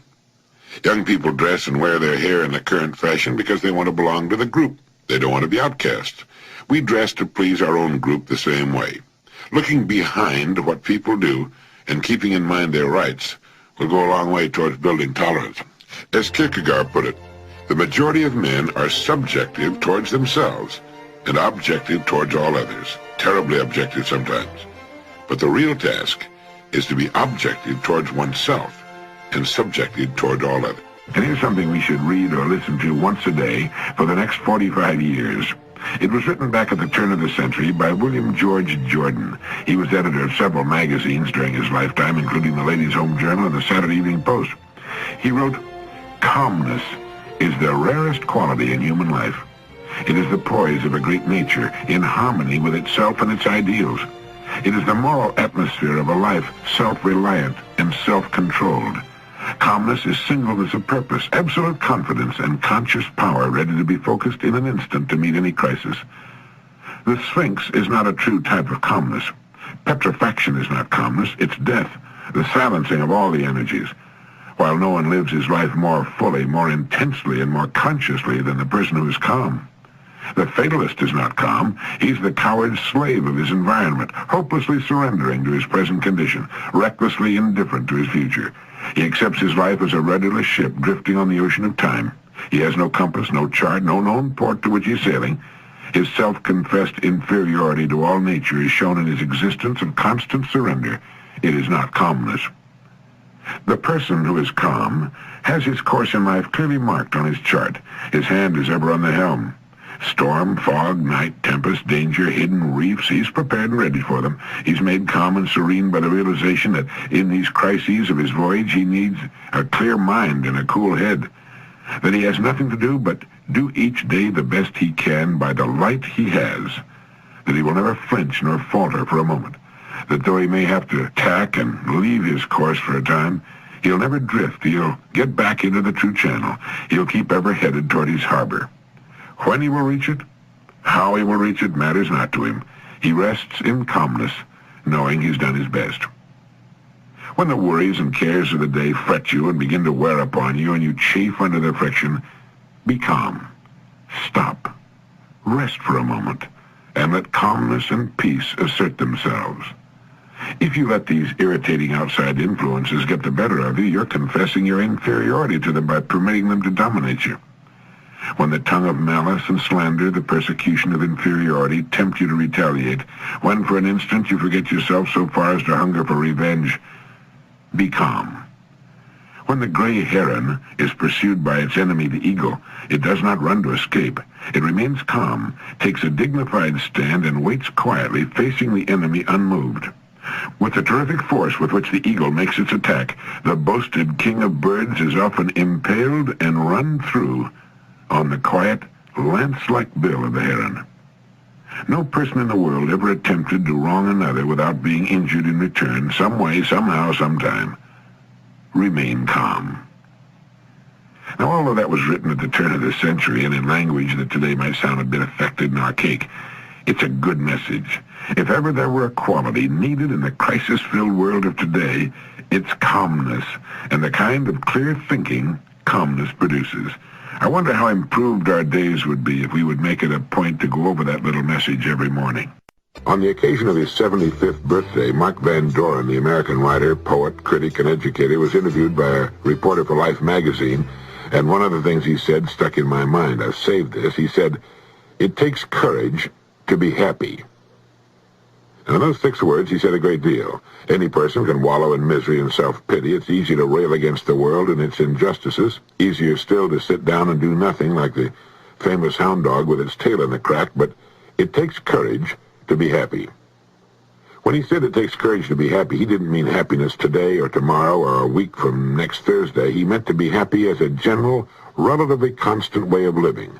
Young people dress and wear their hair in the current fashion because they want to belong to the group. They don't want to be outcasts. We dress to please our own group the same way. Looking behind what people do and keeping in mind their rights will go a long way towards building tolerance. As Kierkegaard put it, the majority of men are subjective towards themselves and objective towards all others. Terribly objective sometimes. But the real task is to be objective towards oneself and subjective toward all others. And here's something we should read or listen to once a day for the next 45 years. It was written back at the turn of the century by William George Jordan. He was editor of several magazines during his lifetime, including the Ladies' Home Journal and the Saturday Evening Post. He wrote, "Calmness is the rarest quality in human life. It is the poise of a great nature in harmony with itself and its ideals. It is the moral atmosphere of a life self-reliant and self-controlled. Calmness is singleness of purpose, absolute confidence, and conscious power ready to be focused in an instant to meet any crisis. The Sphinx is not a true type of calmness. Petrifaction is not calmness, it's death, the silencing of all the energies. While no one lives his life more fully, more intensely, and more consciously than the person who is calm. The fatalist is not calm. He's the coward slave of his environment, hopelessly surrendering to his present condition, recklessly indifferent to his future. He accepts his life as a rudderless ship drifting on the ocean of time. He has no compass, no chart, no known port to which he's sailing. His self-confessed inferiority to all nature is shown in his existence of constant surrender. It is not calmness. The person who is calm has his course in life clearly marked on his chart. His hand is ever on the helm. Storm, fog, night, tempest, danger, hidden reefs, he's prepared and ready for them. He's made calm and serene by the realization that in these crises of his voyage he needs a clear mind and a cool head. That he has nothing to do but do each day the best he can by the light he has. That he will never flinch nor falter for a moment. That though he may have to tack and leave his course for a time, he'll never drift. He'll get back into the true channel. He'll keep ever headed toward his harbor. When he will reach it, how he will reach it matters not to him. He rests in calmness, knowing he's done his best. When the worries and cares of the day fret you and begin to wear upon you and you chafe under their friction, be calm. Stop. Rest for a moment, and let calmness and peace assert themselves. If you let these irritating outside influences get the better of you, you're confessing your inferiority to them by permitting them to dominate you. When the tongue of malice and slander, the persecution of inferiority, tempt you to retaliate, when for an instant you forget yourself so far as to hunger for revenge, be calm. When the gray heron is pursued by its enemy, the eagle, it does not run to escape. It remains calm, takes a dignified stand, and waits quietly, facing the enemy unmoved. With the terrific force with which the eagle makes its attack, the boasted king of birds is often impaled and run through on the quiet, lance-like bill of the heron. No person in the world ever attempted to wrong another without being injured in return, some way, somehow, sometime. Remain calm. Now, although that was written at the turn of the century and in language that today might sound a bit affected and archaic, it's a good message. If ever there were a quality needed in the crisis-filled world of today, it's calmness, and the kind of clear thinking calmness produces. I wonder how improved our days would be if we would make it a point to go over that little message every morning. On the occasion of his 75th birthday, Mark Van Doren, the American writer, poet, critic, and educator, was interviewed by a reporter for Life magazine, and one of the things he said stuck in my mind. I've saved this. He said, "It takes courage to be happy." And in those 6 words, he said a great deal. Any person can wallow in misery and self-pity. It's easy to rail against the world and its injustices. Easier still to sit down and do nothing like the famous hound dog with its tail in the crack, but it takes courage to be happy. When he said it takes courage to be happy, he didn't mean happiness today or tomorrow or a week from next Thursday. He meant to be happy as a general, relatively constant way of living.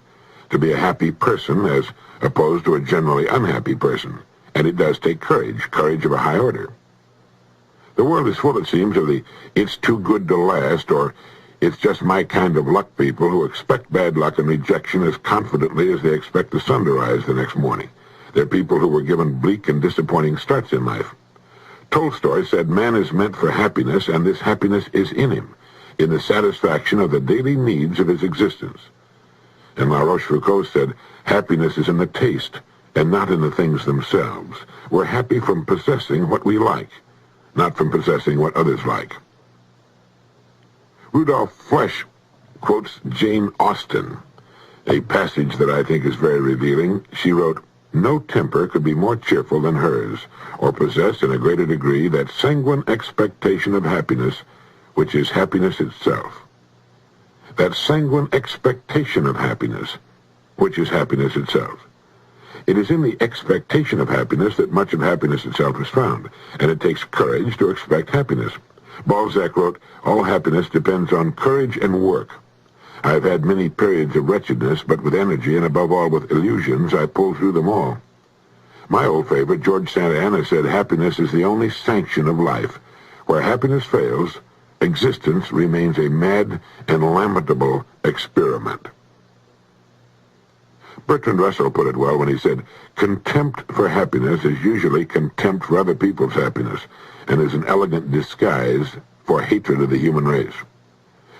To be a happy person as opposed to a generally unhappy person. And it does take courage, courage of a high order. The world is full, it seems, of the "it's too good to last" or "it's just my kind of luck" people who expect bad luck and rejection as confidently as they expect the sun to rise the next morning. They're people who were given bleak and disappointing starts in life. Tolstoy said man is meant for happiness, and this happiness is in him, in the satisfaction of the daily needs of his existence. And La Rochefoucauld said happiness is in the taste, and not in the things themselves. We're happy from possessing what we like, not from possessing what others like. Rudolph Flesch quotes Jane Austen, a passage that I think is very revealing. She wrote, "No temper could be more cheerful than hers, or possess in a greater degree that sanguine expectation of happiness, which is happiness itself." That sanguine expectation of happiness, which is happiness itself. It is in the expectation of happiness that much of happiness itself is found, and it takes courage to expect happiness. Balzac wrote, "All happiness depends on courage and work. I've had many periods of wretchedness, but with energy and above all with illusions, I pulled through them all." My old favorite, George Santa Anna, said happiness is the only sanction of life. Where happiness fails, existence remains a mad and lamentable experiment. Bertrand Russell put it well when he said, "Contempt for happiness is usually contempt for other people's happiness, and is an elegant disguise for hatred of the human race."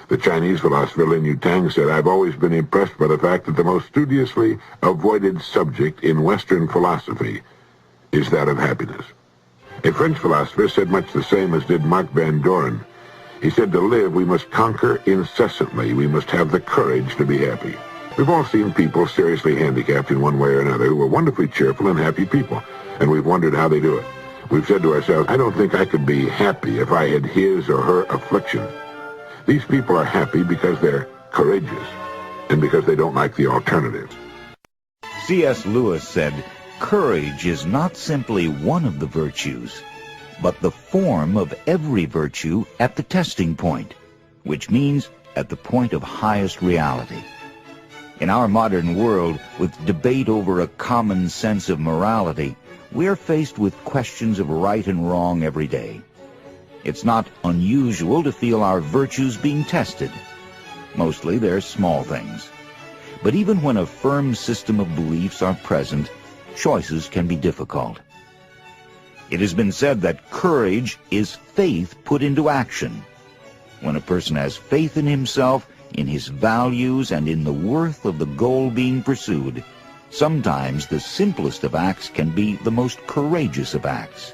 The Chinese philosopher Lin Yutang said, "I've always been impressed by the fact that the most studiously avoided subject in Western philosophy is that of happiness." A French philosopher said much the same as did Marc Van Doren. He said, "To live, we must conquer incessantly. We must have the courage to be happy." We've all seen people seriously handicapped in one way or another who are wonderfully cheerful and happy people, and we've wondered how they do it. We've said to ourselves, "I don't think I could be happy if I had his or her affliction." These people are happy because they're courageous, and because they don't like the alternative. C.S. Lewis said, "Courage is not simply one of the virtues, but the form of every virtue at the testing point, which means at the point of highest reality." In our modern world, with debate over a common sense of morality, we're faced with questions of right and wrong every day. It's not unusual to feel our virtues being tested. Mostly they're small things. But even when a firm system of beliefs are present, choices can be difficult. It has been said that courage is faith put into action. When a person has faith in himself, in his values, and in the worth of the goal being pursued, sometimes the simplest of acts can be the most courageous of acts.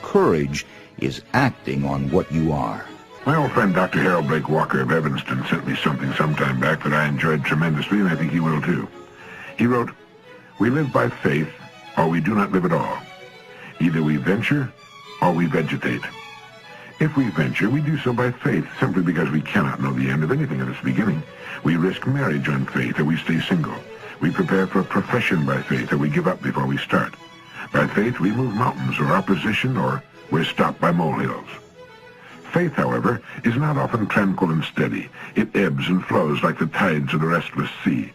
Courage is acting on what you are. My old friend Dr. Harold Blake Walker of Evanston sent me something sometime back that I enjoyed tremendously, and I think he will too. He wrote, "We live by faith, or we do not live at all. Either we venture, or we vegetate. If we venture, we do so by faith, simply because we cannot know the end of anything at its beginning. We risk marriage on faith, or we stay single. We prepare for a profession by faith, or we give up before we start. By faith, we move mountains or opposition, or we're stopped by molehills. Faith, however, is not often tranquil and steady. It ebbs and flows like the tides of the restless sea.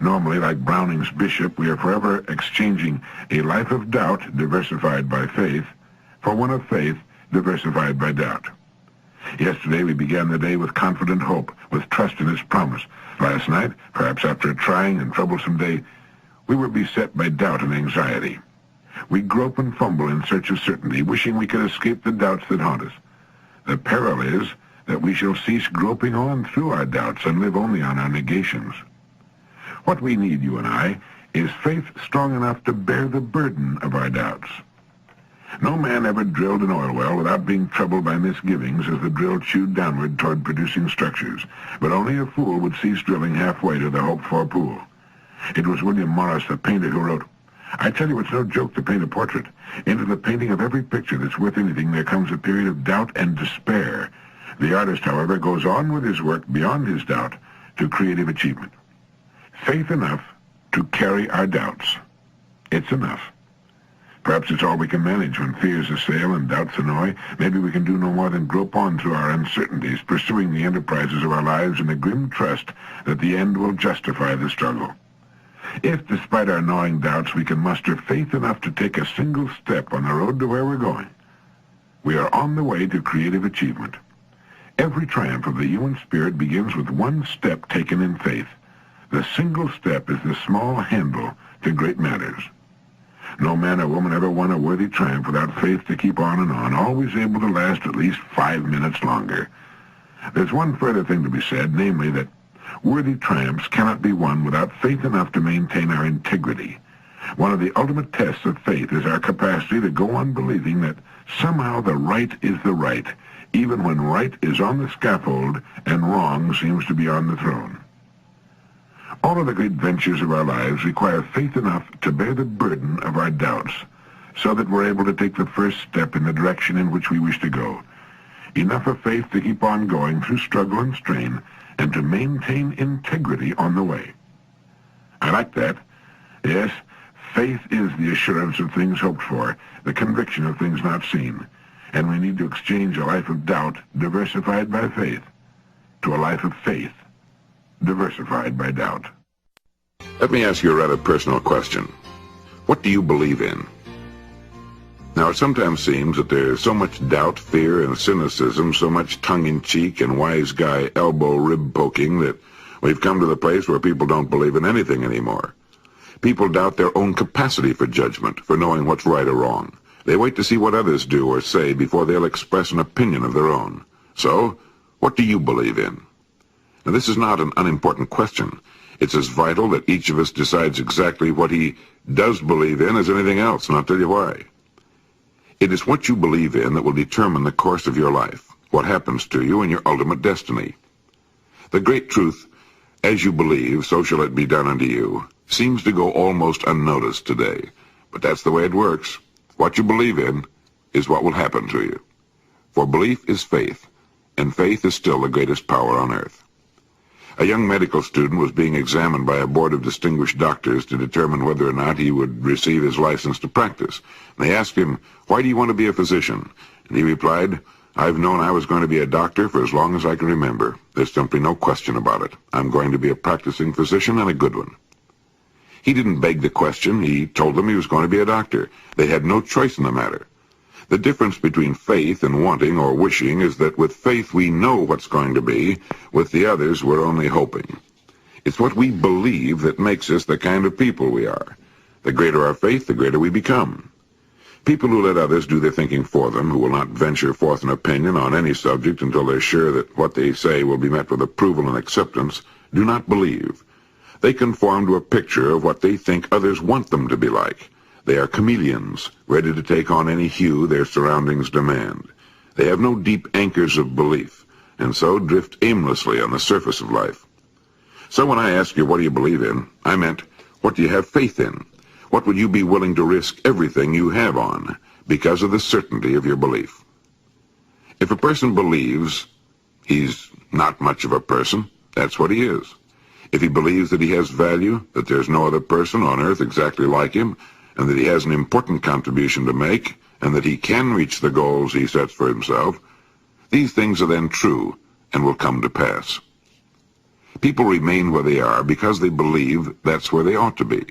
Normally, like Browning's bishop, we are forever exchanging a life of doubt, diversified by faith, for one of faith, diversified by doubt. Yesterday we began the day with confident hope, with trust in his promise. Last night, perhaps after a trying and troublesome day, we were beset by doubt and anxiety. We grope and fumble in search of certainty, wishing we could escape the doubts that haunt us. The peril is that we shall cease groping on through our doubts and live only on our negations. What we need, you and I, is faith strong enough to bear the burden of our doubts. No man ever drilled an oil well without being troubled by misgivings as the drill chewed downward toward producing structures, but only a fool would cease drilling halfway to the hoped-for pool. It was William Morris, the painter, who wrote, I tell you, it's no joke to paint a portrait. Into the painting of every picture that's worth anything, there comes a period of doubt and despair. The artist, however, goes on with his work beyond his doubt to creative achievement. Faith enough to carry our doubts. It's enough. Perhaps it's all we can manage when fears assail and doubts annoy. Maybe we can do no more than grope on through our uncertainties, pursuing the enterprises of our lives in the grim trust that the end will justify the struggle. If, despite our gnawing doubts, we can muster faith enough to take a single step on the road to where we're going, we are on the way to creative achievement. Every triumph of the human spirit begins with one step taken in faith. The single step is the small handle to great matters. No man or woman ever won a worthy triumph without faith to keep on and on, always able to last at least 5 minutes longer. There's one further thing to be said, namely that worthy triumphs cannot be won without faith enough to maintain our integrity. One of the ultimate tests of faith is our capacity to go on believing that somehow the right is the right, even when right is on the scaffold and wrong seems to be on the throne. All of the great ventures of our lives require faith enough to bear the burden of our doubts, so that we're able to take the first step in the direction in which we wish to go. Enough of faith to keep on going through struggle and strain, and to maintain integrity on the way. I like that. Yes, faith is the assurance of things hoped for, the conviction of things not seen. And we need to exchange a life of doubt, diversified by faith, to a life of faith, diversified by doubt. Let me ask you a rather personal question. What do you believe in? Now, it sometimes seems that there's so much doubt, fear, and cynicism, so much tongue-in-cheek and wise guy elbow rib poking that we've come to the place where people don't believe in anything anymore. People doubt their own capacity for judgment, for knowing what's right or wrong. They wait to see what others do or say before they'll express an opinion of their own. So, what do you believe in? Now, this is not an unimportant question. It's as vital that each of us decides exactly what he does believe in as anything else, and I'll tell you why. It is what you believe in that will determine the course of your life, what happens to you, and your ultimate destiny. The great truth, as you believe, so shall it be done unto you, seems to go almost unnoticed today. But that's the way it works. What you believe in is what will happen to you. For belief is faith, and faith is still the greatest power on earth. A young medical student was being examined by a board of distinguished doctors to determine whether or not he would receive his license to practice. And they asked him, "Why do you want to be a physician?" And he replied, "I've known I was going to be a doctor for as long as I can remember. There's simply no question about it. I'm going to be a practicing physician and a good one." He didn't beg the question. He told them he was going to be a doctor. They had no choice in the matter. The difference between faith and wanting or wishing is that with faith we know what's going to be. With the others, we're only hoping. It's what we believe that makes us the kind of people we are. The greater our faith, the greater we become. People who let others do their thinking for them, who will not venture forth an opinion on any subject until they're sure that what they say will be met with approval and acceptance, do not believe. They conform to a picture of what they think others want them to be like. They are chameleons, ready to take on any hue their surroundings demand. They have no deep anchors of belief, and so drift aimlessly on the surface of life. So when I ask you, what do you believe in, I meant, what do you have faith in? What would you be willing to risk everything you have on, because of the certainty of your belief? If a person believes he's not much of a person, that's what he is. If he believes that he has value, that there's no other person on earth exactly like him, and that he has an important contribution to make, and that he can reach the goals he sets for himself, these things are then true and will come to pass. People remain where they are because they believe that's where they ought to be,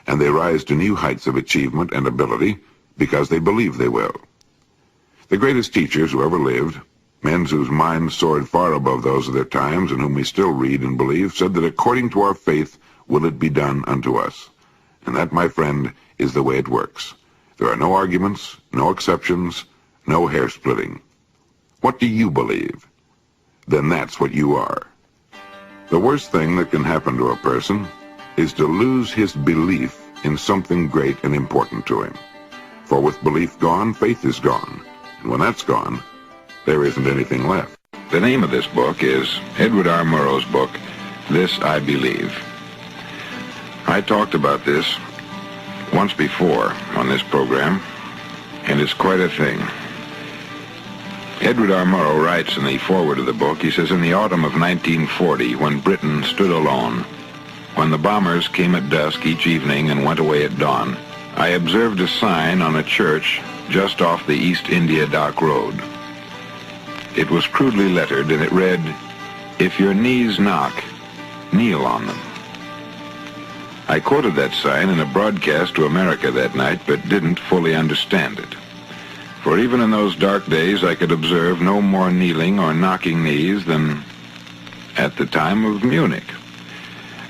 and they rise to new heights of achievement and ability because they believe they will. The greatest teachers who ever lived, men whose minds soared far above those of their times and whom we still read and believe, said that according to our faith will it be done unto us. And that, my friend, is the way it works. There are no arguments, no exceptions, no hair-splitting. What do you believe? Then that's what you are. The worst thing that can happen to a person is to lose his belief in something great and important to him. For with belief gone, faith is gone. And when that's gone, there isn't anything left. The name of this book is Edward R. Murrow's book, This I Believe. I talked about this once before on this program, and it's quite a thing. Edward R. Murrow writes in the foreword of the book, he says, in the autumn of 1940, when Britain stood alone, when the bombers came at dusk each evening and went away at dawn, I observed a sign on a church just off the East India Dock Road. It was crudely lettered, and it read, "If your knees knock, kneel on them." I quoted that sign in a broadcast to America that night, but didn't fully understand it. For even in those dark days, I could observe no more kneeling or knocking knees than at the time of Munich.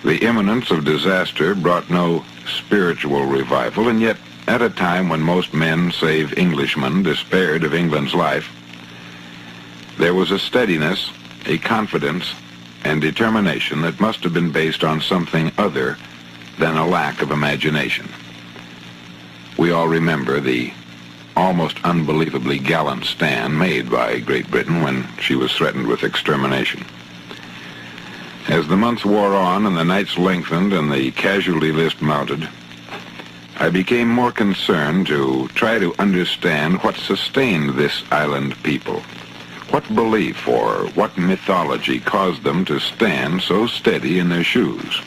The imminence of disaster brought no spiritual revival, and yet at a time when most men, save Englishmen, despaired of England's life, there was a steadiness, a confidence, and determination that must have been based on something other than a lack of imagination. We all remember the almost unbelievably gallant stand made by Great Britain when she was threatened with extermination. As the months wore on and the nights lengthened and the casualty list mounted, I became more concerned to try to understand what sustained this island people. What belief or what mythology caused them to stand so steady in their shoes?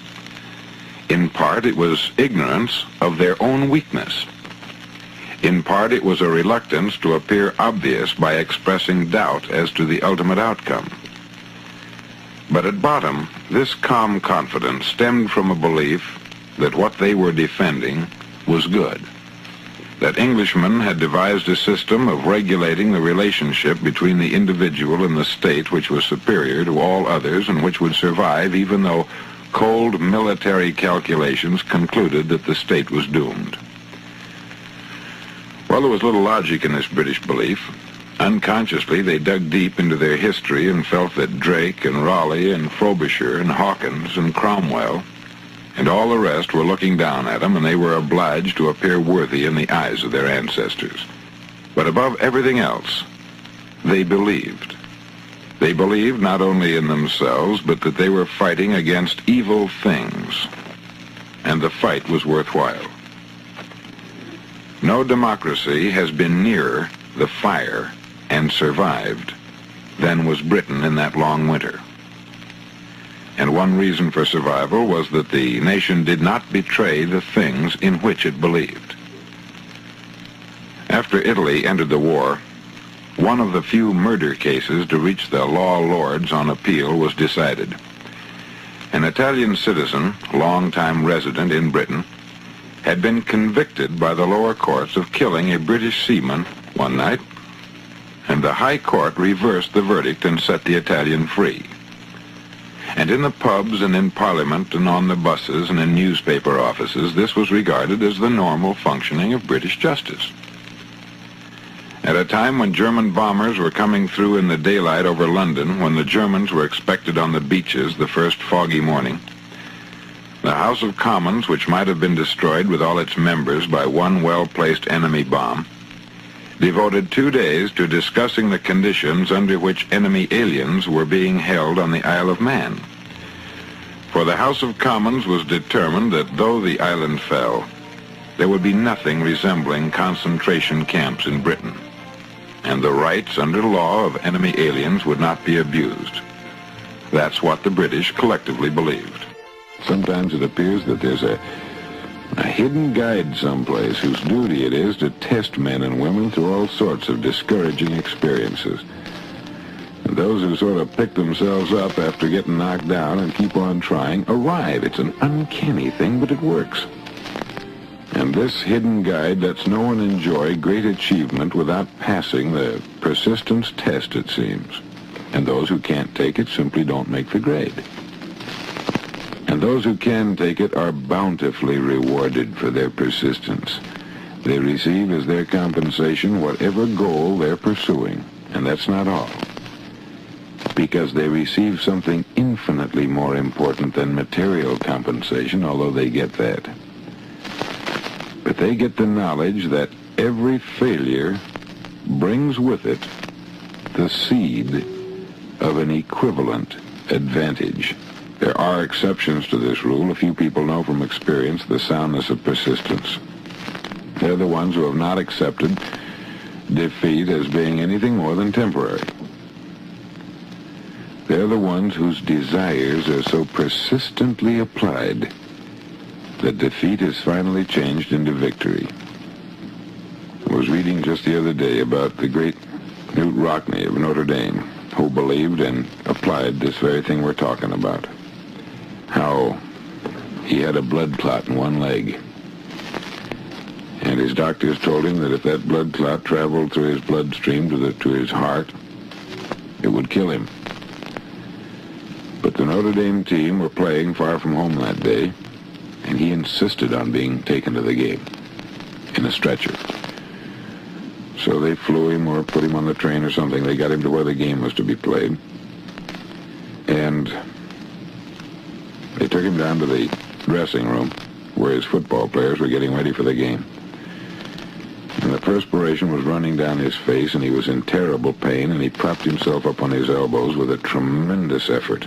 In part, it was ignorance of their own weakness. In part, it was a reluctance to appear obvious by expressing doubt as to the ultimate outcome. But at bottom, this calm confidence stemmed from a belief that what they were defending was good. That Englishmen had devised a system of regulating the relationship between the individual and the state which was superior to all others and which would survive even though cold military calculations concluded that the state was doomed. Well, there was little logic in this British belief. Unconsciously, they dug deep into their history and felt that Drake and Raleigh and Frobisher and Hawkins and Cromwell and all the rest were looking down at them, and they were obliged to appear worthy in the eyes of their ancestors. But above everything else, they believed. They believed not only in themselves, but that they were fighting against evil things, and the fight was worthwhile. No democracy has been nearer the fire and survived than was Britain in that long winter. And one reason for survival was that the nation did not betray the things in which it believed. After Italy entered the war, one of the few murder cases to reach the law lords on appeal was decided. An Italian citizen, long-time resident in Britain, had been convicted by the lower courts of killing a British seaman one night, and the High Court reversed the verdict and set the Italian free. And in the pubs and in Parliament and on the buses and in newspaper offices, this was regarded as the normal functioning of British justice. At a time when German bombers were coming through in the daylight over London, when the Germans were expected on the beaches the first foggy morning, the House of Commons, which might have been destroyed with all its members by one well-placed enemy bomb, devoted 2 days to discussing the conditions under which enemy aliens were being held on the Isle of Man. For the House of Commons was determined that though the island fell, there would be nothing resembling concentration camps in Britain, and the rights under law of enemy aliens would not be abused. That's what the British collectively believed. Sometimes it appears that there's a hidden guide someplace whose duty it is to test men and women through all sorts of discouraging experiences. And those who sort of pick themselves up after getting knocked down and keep on trying arrive. It's an uncanny thing, but it works. And this hidden guide lets no one enjoy great achievement without passing the persistence test, it seems. And those who can't take it simply don't make the grade. And those who can take it are bountifully rewarded for their persistence. They receive as their compensation whatever goal they're pursuing, and that's not all. Because they receive something infinitely more important than material compensation, although they get that. But they get the knowledge that every failure brings with it the seed of an equivalent advantage. There are exceptions to this rule. A few people know from experience the soundness of persistence. They're the ones who have not accepted defeat as being anything more than temporary. They're the ones whose desires are so persistently applied that defeat is finally changed into victory. I was reading just the other day about the great Newt Rockney of Notre Dame, who believed and applied this very thing we're talking about. How he had a blood clot in one leg. And his doctors told him that if that blood clot traveled through his bloodstream to his heart, it would kill him. But the Notre Dame team were playing far from home that day, and he insisted on being taken to the game in a stretcher. So they flew him or put him on the train or something. They got him to where the game was to be played. And they took him down to the dressing room where his football players were getting ready for the game. And the perspiration was running down his face, and he was in terrible pain, and he propped himself up on his elbows with a tremendous effort.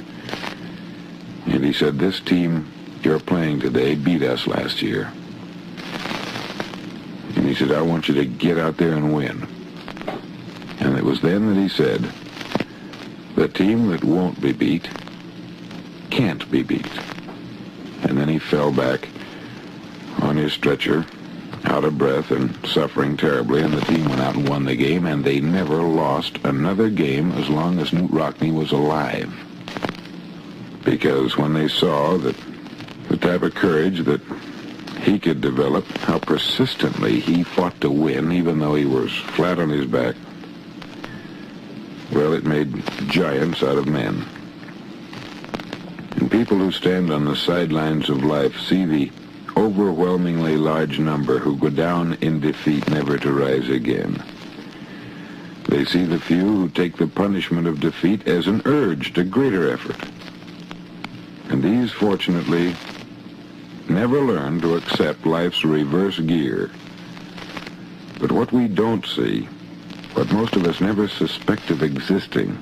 And he said, "This team you're playing today beat us last year." And he said, "I want you to get out there and win." And it was then that he said, "The team that won't be beat can't be beat." And then he fell back on his stretcher, out of breath and suffering terribly, and the team went out and won the game, and they never lost another game as long as Newt Rockney was alive. Because when they saw that the type of courage that he could develop, how persistently he fought to win, even though he was flat on his back, well, it made giants out of men. And people who stand on the sidelines of life see the overwhelmingly large number who go down in defeat never to rise again. They see the few who take the punishment of defeat as an urge to greater effort. And these, fortunately, never learn to accept life's reverse gear. But what we don't see, what most of us never suspect of existing,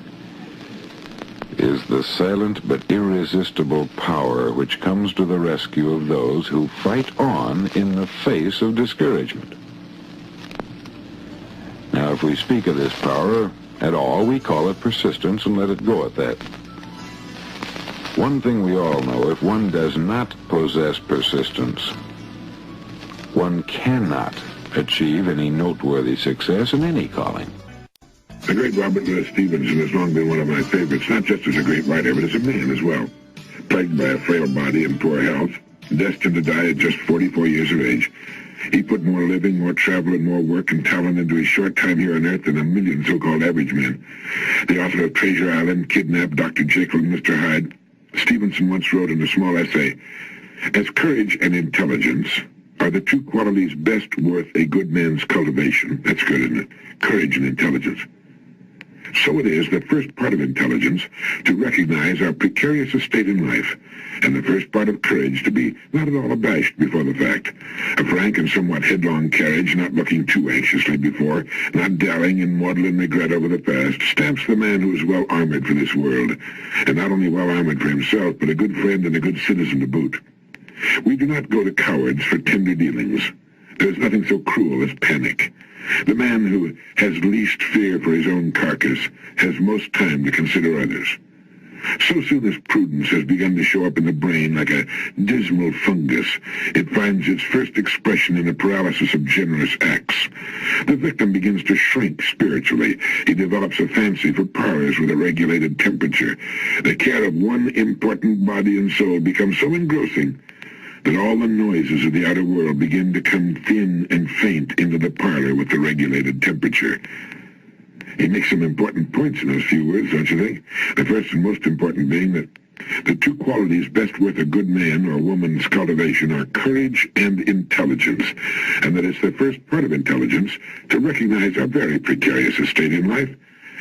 is the silent but irresistible power which comes to the rescue of those who fight on in the face of discouragement. Now, if we speak of this power at all, we call it persistence and let it go at that. One thing we all know, if one does not possess persistence, one cannot achieve any noteworthy success in any calling. The great Robert Louis Stevenson has long been one of my favorites, not just as a great writer, but as a man as well. Plagued by a frail body and poor health, destined to die at just 44 years of age, he put more living, more travel, and more work and talent into his short time here on Earth than a million so-called average men. The author of Treasure Island, Kidnapped, Dr. Jekyll, and Mr. Hyde, Stevenson once wrote in a small essay, "As courage and intelligence are the two qualities best worth a good man's cultivation." That's good, isn't it? Courage and intelligence. So it is the first part of intelligence to recognize our precarious estate in life, and the first part of courage to be not at all abashed before the fact. A frank and somewhat headlong carriage, not looking too anxiously before, not dallying in maudlin regret over the past, stamps the man who is well armored for this world, and not only well armored for himself, but a good friend and a good citizen to boot. We do not go to cowards for tender dealings. There is nothing so cruel as panic. The man who has least fear for his own carcass has most time to consider others. So soon as prudence has begun to show up in the brain like a dismal fungus, it finds its first expression in a paralysis of generous acts. The victim begins to shrink spiritually. He develops a fancy for parlors with a regulated temperature. The care of one important body and soul becomes so engrossing that all the noises of the outer world begin to come thin and faint into the parlor with the regulated temperature. He makes some important points in those few words, don't you think? The first and most important being that the two qualities best worth a good man or woman's cultivation are courage and intelligence, and that it's the first part of intelligence to recognize our very precarious estate in life,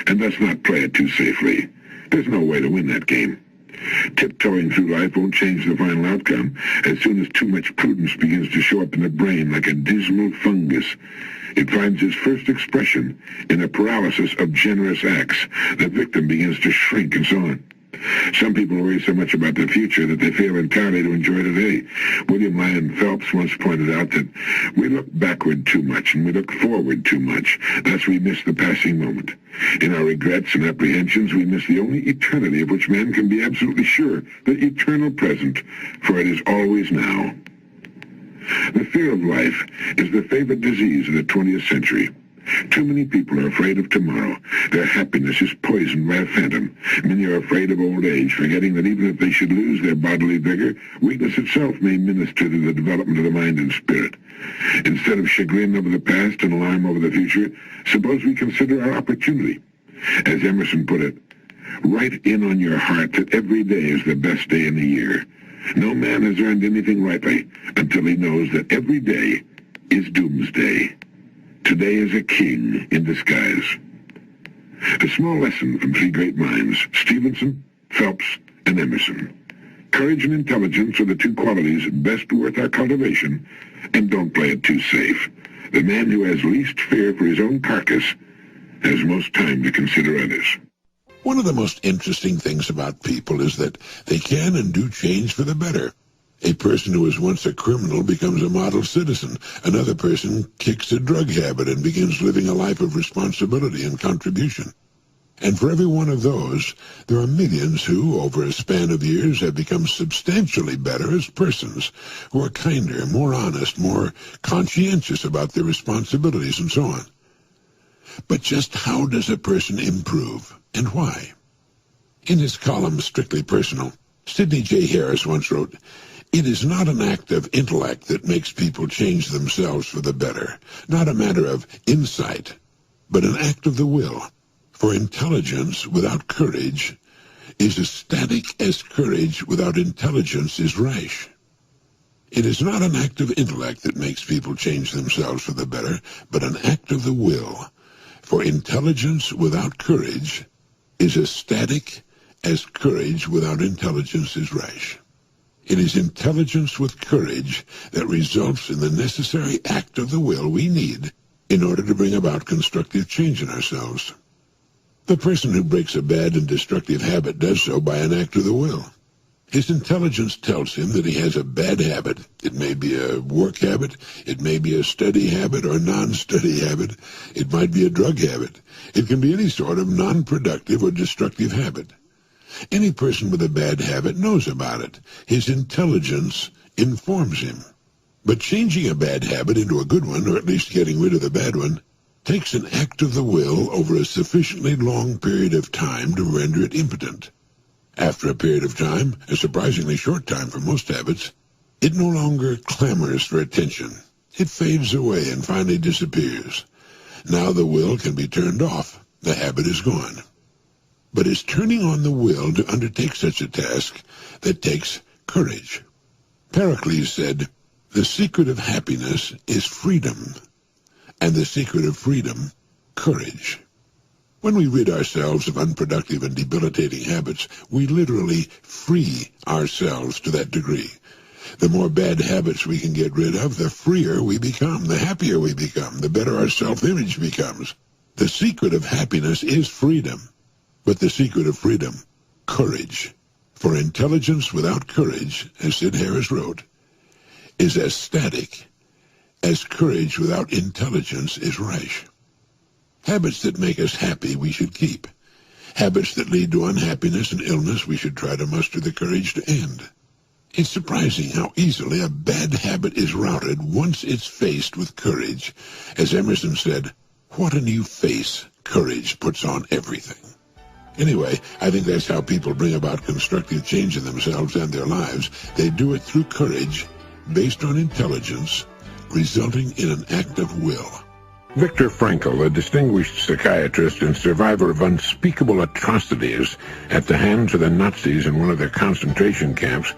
and thus not play it too safely. There's no way to win that game. Tiptoeing through life won't change the final outcome. As soon as too much prudence begins to show up in the brain like a dismal fungus, it finds its first expression in a paralysis of generous acts. The victim begins to shrink and so on. Some people worry so much about the future that they fail entirely to enjoy today. William Lyon Phelps once pointed out that we look backward too much and we look forward too much. Thus we miss the passing moment. In our regrets and apprehensions, we miss the only eternity of which man can be absolutely sure, the eternal present, for it is always now. The fear of life is the favorite disease of the 20th century. Too many people are afraid of tomorrow. Their happiness is poisoned by a phantom. Many are afraid of old age, forgetting that even if they should lose their bodily vigor, weakness itself may minister to the development of the mind and spirit. Instead of chagrin over the past and alarm over the future, suppose we consider our opportunity. As Emerson put it, write in on your heart that every day is the best day in the year. No man has earned anything rightly until he knows that every day is doomsday. Today is a king in disguise. A small lesson from three great minds, Stevenson, Phelps, and Emerson. Courage and intelligence are the two qualities best worth our cultivation, and don't play it too safe. The man who has least fear for his own carcass has most time to consider others. One of the most interesting things about people is that they can and do change for the better. A person who was once a criminal becomes a model citizen. Another person kicks a drug habit and begins living a life of responsibility and contribution. And for every one of those, there are millions who, over a span of years, have become substantially better as persons, who are kinder, more honest, more conscientious about their responsibilities, and so on. But just how does a person improve, and why? In his column, Strictly Personal, Sidney J. Harris once wrote, "It is not an act of intellect that makes people change themselves for the better, not a matter of insight, but an act of the will. For intelligence without courage is as static as courage without intelligence is rash." It is not an act of intellect that makes people change themselves for the better, but an act of the will. For intelligence without courage is as static as courage without intelligence is rash. It is intelligence with courage that results in the necessary act of the will we need in order to bring about constructive change in ourselves. The person who breaks a bad and destructive habit does so by an act of the will. His intelligence tells him that he has a bad habit. It may be a work habit, it may be a study habit or non-study habit, it might be a drug habit. It can be any sort of non-productive or destructive habit. Any person with a bad habit knows about it. His intelligence informs him. But changing a bad habit into a good one, or at least getting rid of the bad one, takes an act of the will over a sufficiently long period of time to render it impotent. After a period of time, a surprisingly short time for most habits, it no longer clamors for attention. It fades away and finally disappears. Now the will can be turned off. The habit is gone. But it's turning on the will to undertake such a task that takes courage. Pericles said, "The secret of happiness is freedom, and the secret of freedom, courage." When we rid ourselves of unproductive and debilitating habits, we literally free ourselves to that degree. The more bad habits we can get rid of, the freer we become, the happier we become, the better our self-image becomes. The secret of happiness is freedom, but the secret of freedom, courage. For intelligence without courage, as Sid Harris wrote, is as static as courage without intelligence is rash. Habits that make us happy we should keep. Habits that lead to unhappiness and illness we should try to muster the courage to end. It's surprising how easily a bad habit is routed once it's faced with courage. As Emerson said, "What a new face courage puts on everything." Anyway, I think that's how people bring about constructive change in themselves and their lives. They do it through courage, based on intelligence, resulting in an act of will. Viktor Frankl, a distinguished psychiatrist and survivor of unspeakable atrocities at the hands of the Nazis in one of their concentration camps,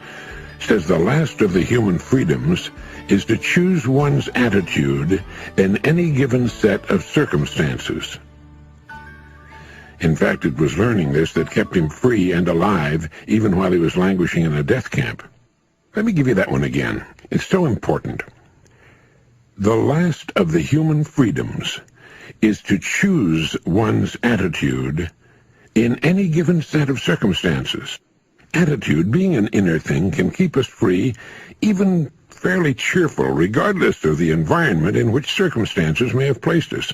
says the last of the human freedoms is to choose one's attitude in any given set of circumstances. In fact, it was learning this that kept him free and alive even while he was languishing in a death camp. Let me give you that one again. It's so important. The last of the human freedoms is to choose one's attitude in any given set of circumstances. Attitude, being an inner thing, can keep us free, even fairly cheerful, regardless of the environment in which circumstances may have placed us.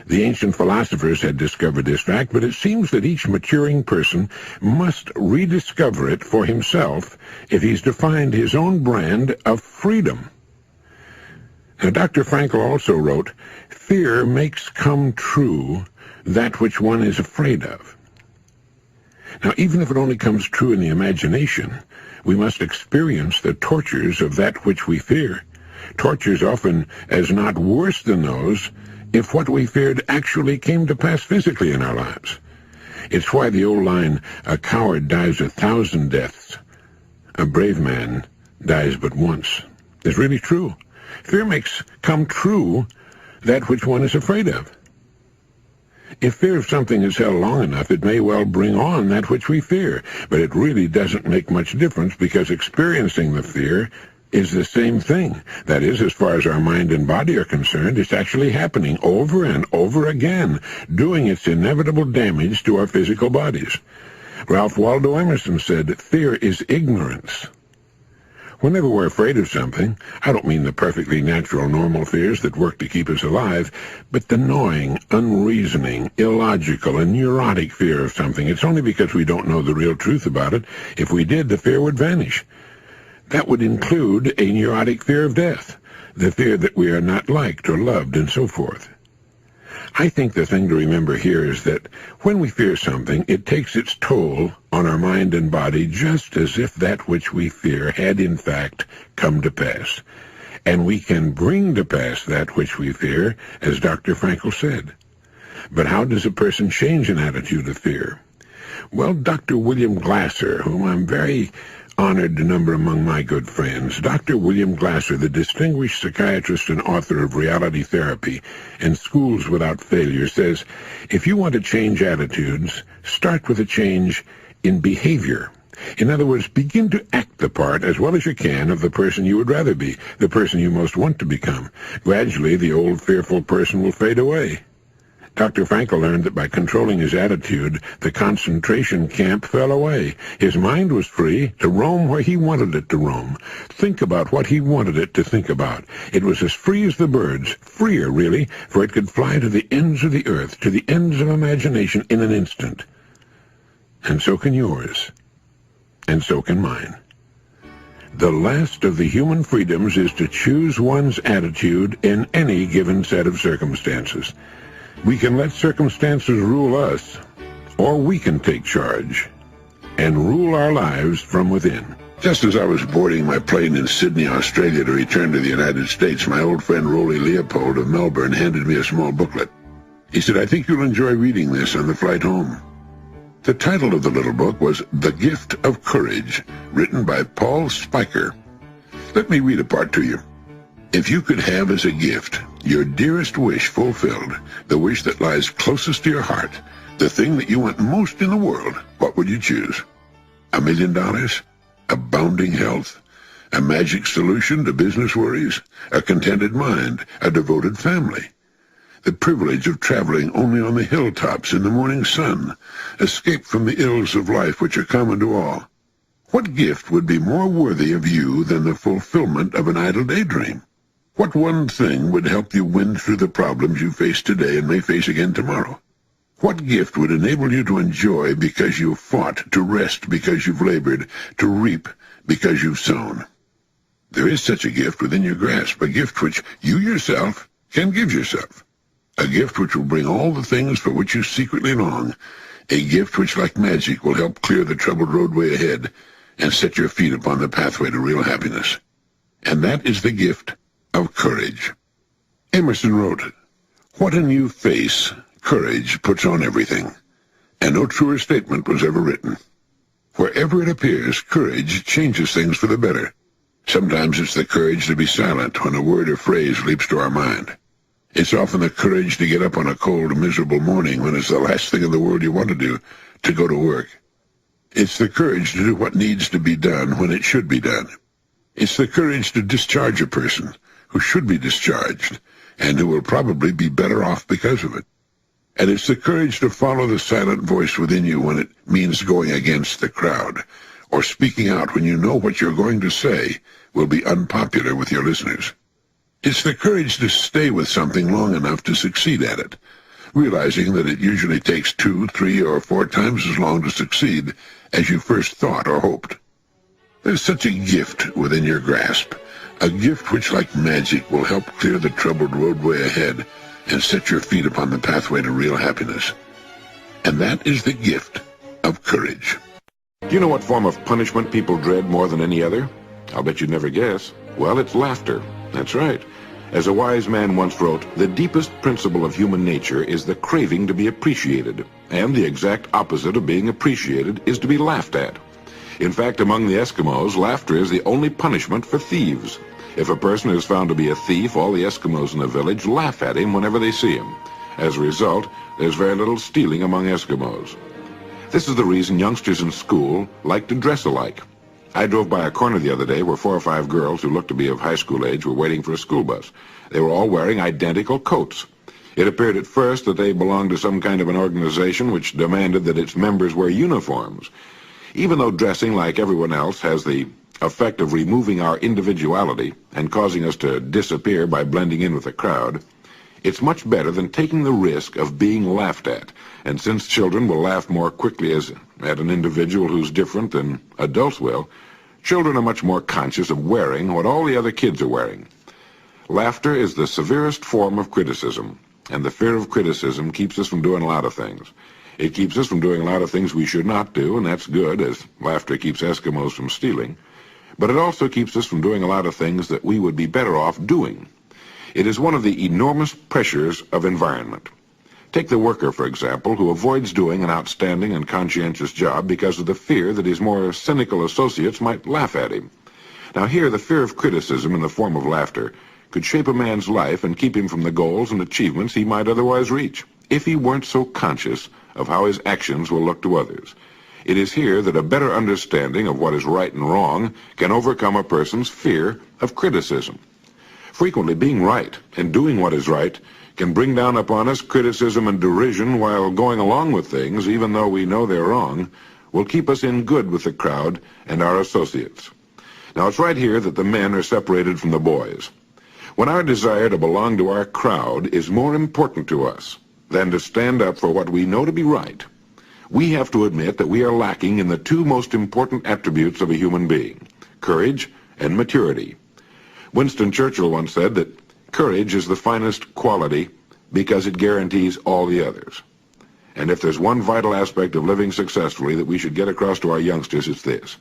The ancient philosophers had discovered this fact, but it seems that each maturing person must rediscover it for himself if he's defined his own brand of freedom. Now, Dr. Frankl also wrote, "Fear makes come true that which one is afraid of." Now, even if it only comes true in the imagination, we must experience the tortures of that which we fear, tortures often as not worse than those if what we feared actually came to pass physically in our lives. It's why the old line, "A coward dies 1,000 deaths, a brave man dies but once," is really true. Fear makes come true that which one is afraid of. If fear of something is held long enough, it may well bring on that which we fear, but it really doesn't make much difference because experiencing the fear is the same thing. That is, as far as our mind and body are concerned, it's actually happening over and over again, doing its inevitable damage to our physical bodies. Ralph Waldo Emerson said, "Fear is ignorance." Whenever we're afraid of something, I don't mean the perfectly natural, normal fears that work to keep us alive, but the gnawing, unreasoning, illogical, and neurotic fear of something. It's only because we don't know the real truth about it. If we did, the fear would vanish. That would include a neurotic fear of death, the fear that we are not liked or loved, and so forth. I think the thing to remember here is that when we fear something, it takes its toll on our mind and body just as if that which we fear had in fact come to pass. And we can bring to pass that which we fear, as Dr. Frankl said. But how does a person change an attitude of fear? Well, Dr. William Glasser, whom I'm very honored to number among my good friends, Dr. William Glasser, the distinguished psychiatrist and author of Reality Therapy and Schools Without Failure, says, if you want to change attitudes, start with a change in behavior. In other words, begin to act the part as well as you can of the person you would rather be, the person you most want to become. Gradually, the old fearful person will fade away. Dr. Frankl learned that by controlling his attitude, the concentration camp fell away. His mind was free to roam where he wanted it to roam, think about what he wanted it to think about. It was as free as the birds, freer, really, for it could fly to the ends of the earth, to the ends of imagination in an instant. And so can yours. And so can mine. The last of the human freedoms is to choose one's attitude in any given set of circumstances. We can let circumstances rule us, or we can take charge and rule our lives from within. Just as I was boarding my plane in Sydney, Australia to return to the United States, my old friend Rolly Leopold of Melbourne handed me a small booklet. He said, "I think you'll enjoy reading this on the flight home." The title of the little book was The Gift of Courage, written by Paul Spiker. Let me read a part to you. If you could have as a gift your dearest wish fulfilled, the wish that lies closest to your heart, the thing that you want most in the world, what would you choose? $1 million? Abounding health? A magic solution to business worries? A contented mind? A devoted family? The privilege of traveling only on the hilltops in the morning sun? Escape from the ills of life which are common to all? What gift would be more worthy of you than the fulfillment of an idle daydream? What one thing would help you win through the problems you face today and may face again tomorrow? What gift would enable you to enjoy because you've fought, to rest because you've labored, to reap because you've sown? There is such a gift within your grasp, a gift which you yourself can give yourself, a gift which will bring all the things for which you secretly long, a gift which, like magic, will help clear the troubled roadway ahead and set your feet upon the pathway to real happiness. And that is the gift of courage. Emerson wrote, "What a new face courage puts on everything," and no truer statement was ever written. Wherever it appears, courage changes things for the better. Sometimes it's the courage to be silent when a word or phrase leaps to our mind. It's often the courage to get up on a cold, miserable morning when it's the last thing in the world you want to do, to go to work. It's the courage to do what needs to be done when it should be done. It's the courage to discharge a person who should be discharged, and who will probably be better off because of it. And it's the courage to follow the silent voice within you when it means going against the crowd, or speaking out when you know what you're going to say will be unpopular with your listeners. It's the courage to stay with something long enough to succeed at it, realizing that it usually takes 2, 3, or 4 times as long to succeed as you first thought or hoped. There's such a gift within your grasp, a gift which, like magic, will help clear the troubled roadway ahead and set your feet upon the pathway to real happiness. And that is the gift of courage. Do you know what form of punishment people dread more than any other? I'll bet you'd never guess. Well, it's laughter. That's right. As a wise man once wrote, the deepest principle of human nature is the craving to be appreciated, and the exact opposite of being appreciated is to be laughed at. In fact, among the Eskimos, laughter is the only punishment for thieves. If a person is found to be a thief, all the Eskimos in the village laugh at him whenever they see him. As a result, there's very little stealing among Eskimos. This is the reason youngsters in school like to dress alike. I drove by a corner the other day where 4 or 5 girls who looked to be of high school age were waiting for a school bus. They were all wearing identical coats. It appeared at first that they belonged to some kind of an organization which demanded that its members wear uniforms. Even though dressing like everyone else has the effect of removing our individuality and causing us to disappear by blending in with the crowd, it's much better than taking the risk of being laughed at. And since children will laugh more quickly at an individual who's different than adults will, children are much more conscious of wearing what all the other kids are wearing. Laughter is the severest form of criticism, and the fear of criticism keeps us from doing a lot of things. It keeps us from doing a lot of things we should not do, and that's good, as laughter keeps Eskimos from stealing. But it also keeps us from doing a lot of things that we would be better off doing. It is one of the enormous pressures of environment. Take the worker, for example, who avoids doing an outstanding and conscientious job because of the fear that his more cynical associates might laugh at him. Now here, the fear of criticism in the form of laughter could shape a man's life and keep him from the goals and achievements he might otherwise reach, if he weren't so conscious of how his actions will look to others. It is here that a better understanding of what is right and wrong can overcome a person's fear of criticism. Frequently, being right and doing what is right can bring down upon us criticism and derision while going along with things, even though we know they're wrong, will keep us in good with the crowd and our associates. Now, it's right here that the men are separated from the boys. When our desire to belong to our crowd is more important to us than to stand up for what we know to be right, we have to admit that we are lacking in the 2 most important attributes of a human being, courage and maturity. Winston Churchill once said that courage is the finest quality because it guarantees all the others. And if there's one vital aspect of living successfully that we should get across to our youngsters, it's this.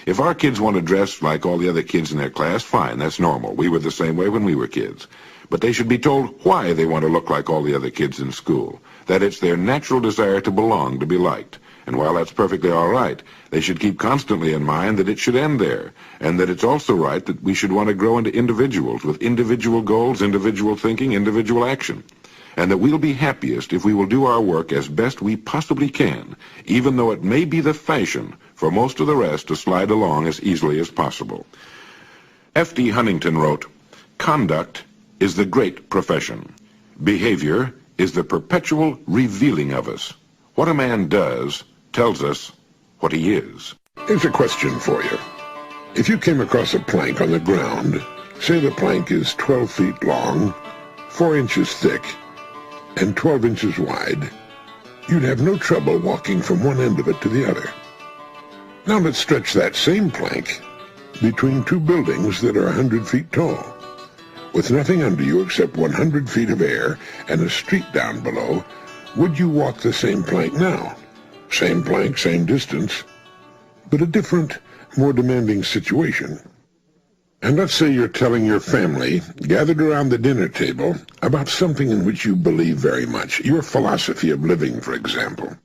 If our kids want to dress like all the other kids in their class, fine, that's normal. We were the same way when we were kids. But they should be told why they want to look like all the other kids in school, that it's their natural desire to belong, to be liked. And while that's perfectly all right, they should keep constantly in mind that it should end there, and that it's also right that we should want to grow into individuals with individual goals, individual thinking, individual action, and that we'll be happiest if we will do our work as best we possibly can, even though it may be the fashion for most of the rest to slide along as easily as possible. F.D. Huntington wrote, "Conduct is the great profession. Behavior is the perpetual revealing of us. What a man does tells us what he is." Here's a question for you. If you came across a plank on the ground, say the plank is 12 feet long, 4 inches thick, and 12 inches wide, you'd have no trouble walking from one end of it to the other. Now let's stretch that same plank between 2 buildings that are 100 feet tall. With nothing under you except 100 feet of air and a street down below, would you walk the same plank now? Same plank, same distance, but a different, more demanding situation. And let's say you're telling your family, gathered around the dinner table, about something in which you believe very much, your philosophy of living, for example.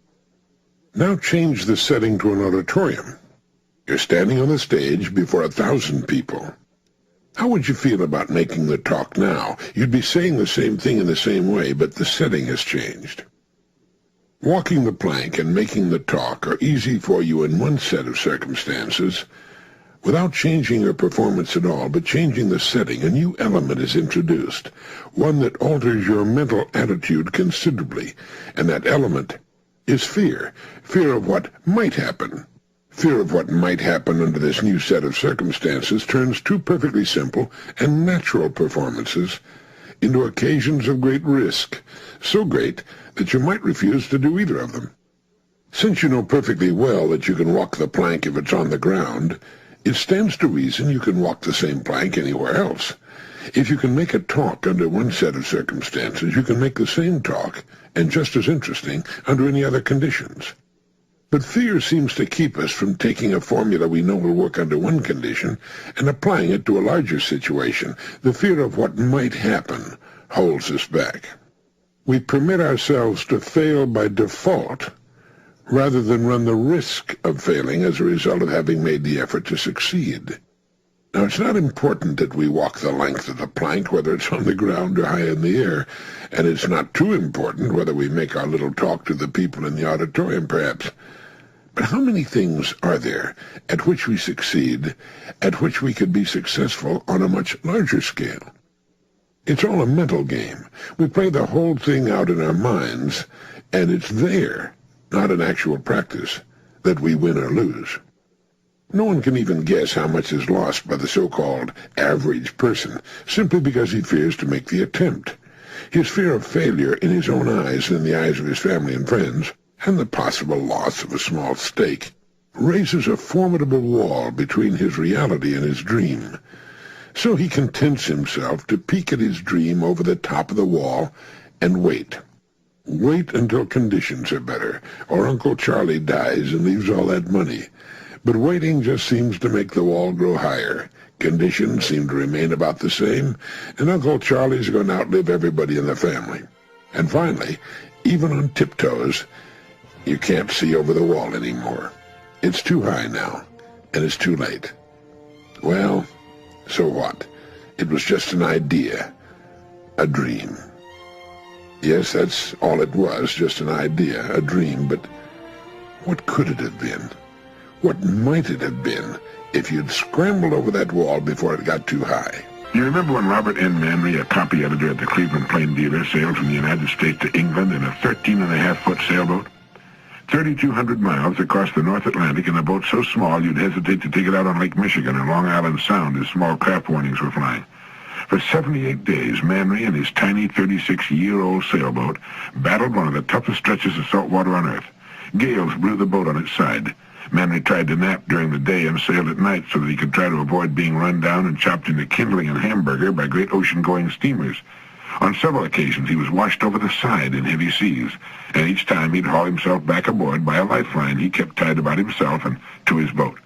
Now change the setting to an auditorium. You're standing on the stage before 1,000 people. How would you feel about making the talk now? You'd be saying the same thing in the same way, but the setting has changed. Walking the plank and making the talk are easy for you in one set of circumstances, Without changing your performance at all, but changing the setting, a new element is introduced, one that alters your mental attitude considerably, and that element is fear. Fear of what might happen. Fear of what might happen under this new set of circumstances turns two perfectly simple and natural performances into occasions of great risk, so great that you might refuse to do either of them. Since you know perfectly well that you can walk the plank if it's on the ground, it stands to reason you can walk the same plank anywhere else. If you can make a talk under one set of circumstances, you can make the same talk, and just as interesting, under any other conditions. But fear seems to keep us from taking a formula we know will work under one condition and applying it to a larger situation. The fear of what might happen holds us back. We permit ourselves to fail by default rather than run the risk of failing as a result of having made the effort to succeed. Now, it's not important that we walk the length of the plank, whether it's on the ground or high in the air, and it's not too important whether we make our little talk to the people in the auditorium, perhaps. But how many things are there at which we succeed, at which we could be successful on a much larger scale? It's all a mental game. We play the whole thing out in our minds, and it's there, not in actual practice, that we win or lose. No one can even guess how much is lost by the so-called average person simply because he fears to make the attempt. His fear of failure in his own eyes and in the eyes of his family and friends, and the possible loss of a small stake, raises a formidable wall between his reality and his dream. So he contents himself to peek at his dream over the top of the wall and wait. Wait until conditions are better, or Uncle Charlie dies and leaves all that money. But waiting just seems to make the wall grow higher. Conditions seem to remain about the same, and Uncle Charlie's going to outlive everybody in the family. And finally, even on tiptoes, you can't see over the wall anymore. It's too high now, and it's too late. Well, so what? It was just an idea, a dream. Yes, that's all it was, just an idea, a dream, but what could it have been? What might it have been if you'd scrambled over that wall before it got too high? You remember when Robert N. Manry, a copy editor at the Cleveland Plain Dealer, sailed from the United States to England in a 13.5-foot sailboat? 3,200 miles across the North Atlantic in a boat so small you'd hesitate to take it out on Lake Michigan and Long Island Sound as small craft warnings were flying. For 78 days, Manry and his tiny 36-year-old sailboat battled one of the toughest stretches of salt water on Earth. Gales blew the boat on its side. Manry tried to nap during the day and sailed at night so that he could try to avoid being run down and chopped into kindling and hamburger by great ocean-going steamers. On several occasions, he was washed over the side in heavy seas, and each time he'd haul himself back aboard by a lifeline he kept tied about himself and to his boat.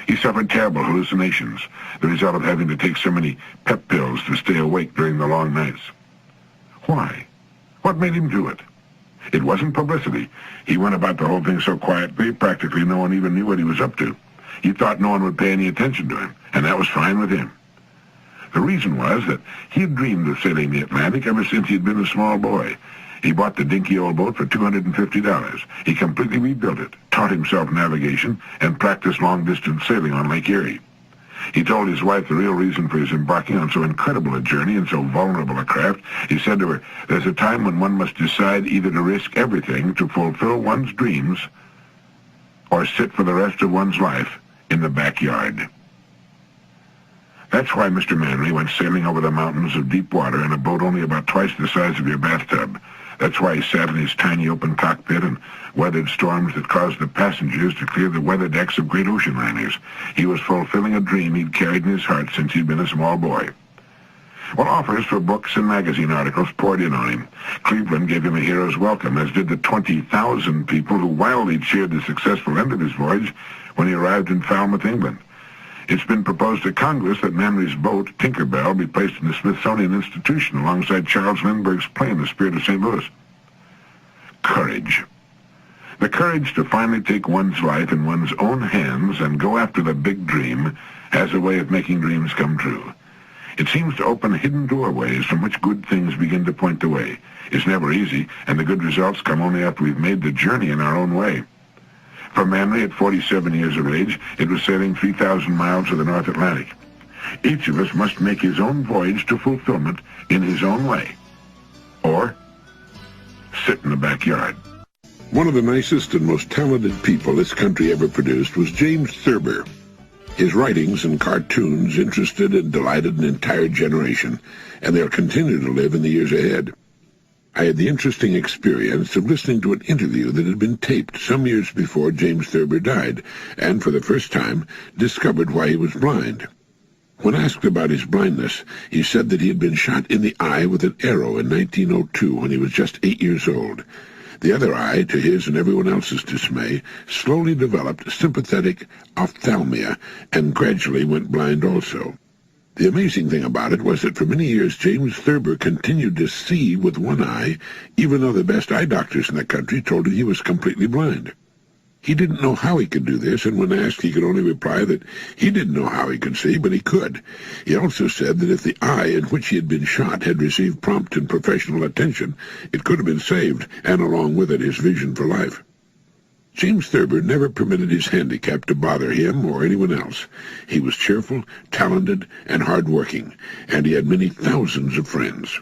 He suffered terrible hallucinations, the result of having to take so many pep pills to stay awake during the long nights. Why? What made him do it? It wasn't publicity. He went about the whole thing so quietly, practically no one even knew what he was up to. He thought no one would pay any attention to him, and that was fine with him. The reason was that he had dreamed of sailing the Atlantic ever since he'd been a small boy. He bought the dinky old boat for $250. He completely rebuilt it, taught himself navigation, and practiced long-distance sailing on Lake Erie. He told his wife the real reason for his embarking on so incredible a journey and so vulnerable a craft. He said to her, "There's a time when one must decide either to risk everything to fulfill one's dreams or sit for the rest of one's life in the backyard." That's why Mr. Manry went sailing over the mountains of deep water in a boat only about twice the size of your bathtub. That's why he sat in his tiny open cockpit and weathered storms that caused the passengers to clear the weather decks of great ocean liners. He was fulfilling a dream he'd carried in his heart since he'd been a small boy. Well, offers for books and magazine articles poured in on him. Cleveland gave him a hero's welcome, as did the 20,000 people who wildly cheered the successful end of his voyage when he arrived in Falmouth, England. It's been proposed to Congress that Manry's boat, Tinkerbell, be placed in the Smithsonian Institution alongside Charles Lindbergh's plane, the Spirit of St. Louis. Courage. The courage to finally take one's life in one's own hands and go after the big dream has a way of making dreams come true. It seems to open hidden doorways from which good things begin to point the way. It's never easy, and the good results come only after we've made the journey in our own way. For Manley, at 47 years of age, it was sailing 3,000 miles of the North Atlantic. Each of us must make his own voyage to fulfillment in his own way. Or sit in the backyard. One of the nicest and most talented people this country ever produced was James Thurber. His writings and cartoons interested and delighted an entire generation, and they'll continue to live in the years ahead. I had the interesting experience of listening to an interview that had been taped some years before James Thurber died, and for the first time discovered why he was blind. When asked about his blindness, he said that he had been shot in the eye with an arrow in 1902 when he was just 8 years old. The other eye, to his and everyone else's dismay, slowly developed sympathetic ophthalmia and gradually went blind also. The amazing thing about it was that for many years James Thurber continued to see with one eye, even though the best eye doctors in the country told him he was completely blind. He didn't know how he could do this, and when asked, he could only reply that he didn't know how he could see, but he could. He also said that if the eye in which he had been shot had received prompt and professional attention, it could have been saved, and along with it his vision for life. James Thurber never permitted his handicap to bother him or anyone else. He was cheerful, talented, and hard-working, and he had many thousands of friends.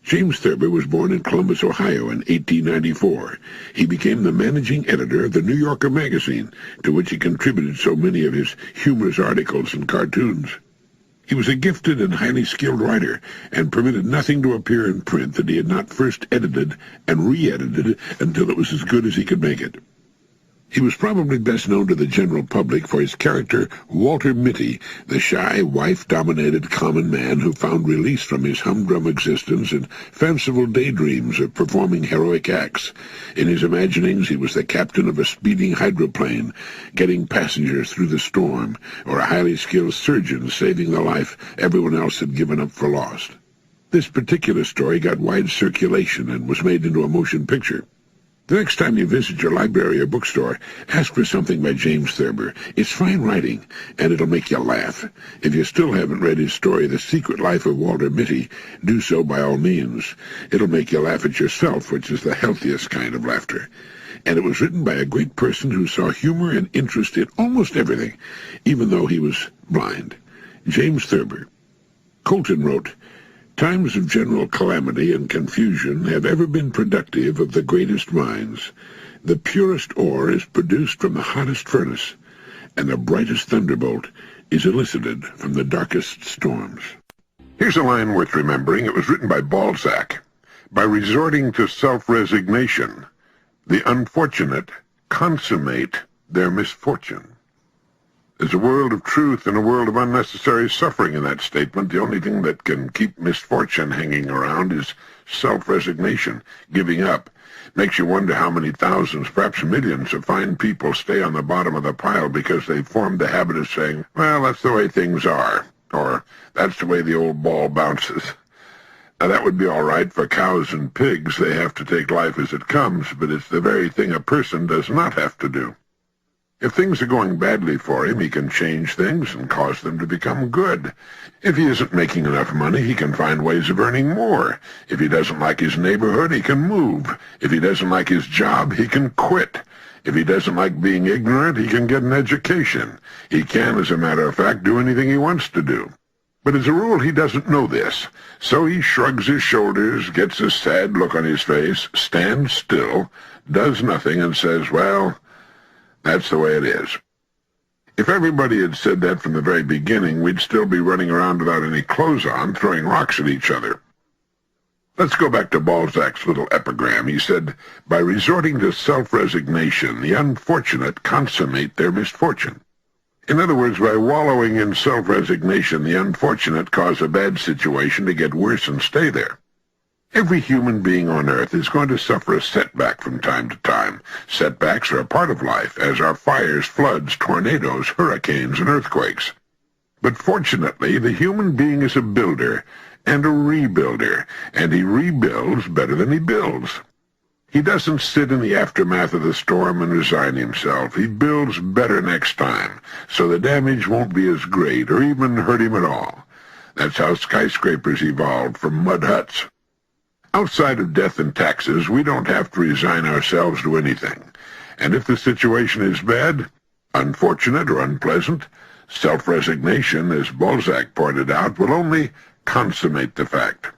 James Thurber was born in Columbus, Ohio in 1894. He became the managing editor of the New Yorker magazine, to which he contributed so many of his humorous articles and cartoons. He was a gifted and highly skilled writer, and permitted nothing to appear in print that he had not first edited and re-edited until it was as good as he could make it. He was probably best known to the general public for his character Walter Mitty, the shy, wife-dominated common man who found release from his humdrum existence in fanciful daydreams of performing heroic acts. In his imaginings, he was the captain of a speeding hydroplane, getting passengers through the storm, or a highly skilled surgeon saving the life everyone else had given up for lost. This particular story got wide circulation and was made into a motion picture. The next time you visit your library or bookstore, ask for something by James Thurber. It's fine writing, and it'll make you laugh. If you still haven't read his story, The Secret Life of Walter Mitty, do so by all means. It'll make you laugh at yourself, which is the healthiest kind of laughter. And it was written by a great person who saw humor and interest in almost everything, even though he was blind. James Thurber. Colton wrote, "Times of general calamity and confusion have ever been productive of the greatest minds. The purest ore is produced from the hottest furnace, and the brightest thunderbolt is elicited from the darkest storms." Here's a line worth remembering. It was written by Balzac. "By resorting to self-resignation, the unfortunate consummate their misfortune." There's a world of truth and a world of unnecessary suffering in that statement. The only thing that can keep misfortune hanging around is self-resignation, giving up. Makes you wonder how many thousands, perhaps millions, of fine people stay on the bottom of the pile because they've formed the habit of saying, well, that's the way things are, or that's the way the old ball bounces. Now, that would be all right for cows and pigs. They have to take life as it comes, but it's the very thing a person does not have to do. If things are going badly for him, he can change things and cause them to become good. If he isn't making enough money, he can find ways of earning more. If he doesn't like his neighborhood, he can move. If he doesn't like his job, he can quit. If he doesn't like being ignorant, he can get an education. He can, as a matter of fact, do anything he wants to do. But as a rule, he doesn't know this. So he shrugs his shoulders, gets a sad look on his face, stands still, does nothing, and says, well, that's the way it is. If everybody had said that from the very beginning, we'd still be running around without any clothes on, throwing rocks at each other. Let's go back to Balzac's little epigram. He said, by resorting to self-resignation, the unfortunate consummate their misfortune. In other words, by wallowing in self-resignation, the unfortunate cause a bad situation to get worse and stay there. Every human being on Earth is going to suffer a setback from time to time. Setbacks are a part of life, as are fires, floods, tornadoes, hurricanes, and earthquakes. But fortunately, the human being is a builder and a rebuilder, and he rebuilds better than he builds. He doesn't sit in the aftermath of the storm and resign himself. He builds better next time, so the damage won't be as great or even hurt him at all. That's how skyscrapers evolved from mud huts. Outside of death and taxes, we don't have to resign ourselves to anything. And if the situation is bad, unfortunate or unpleasant, self-resignation, as Balzac pointed out, will only consummate the fact.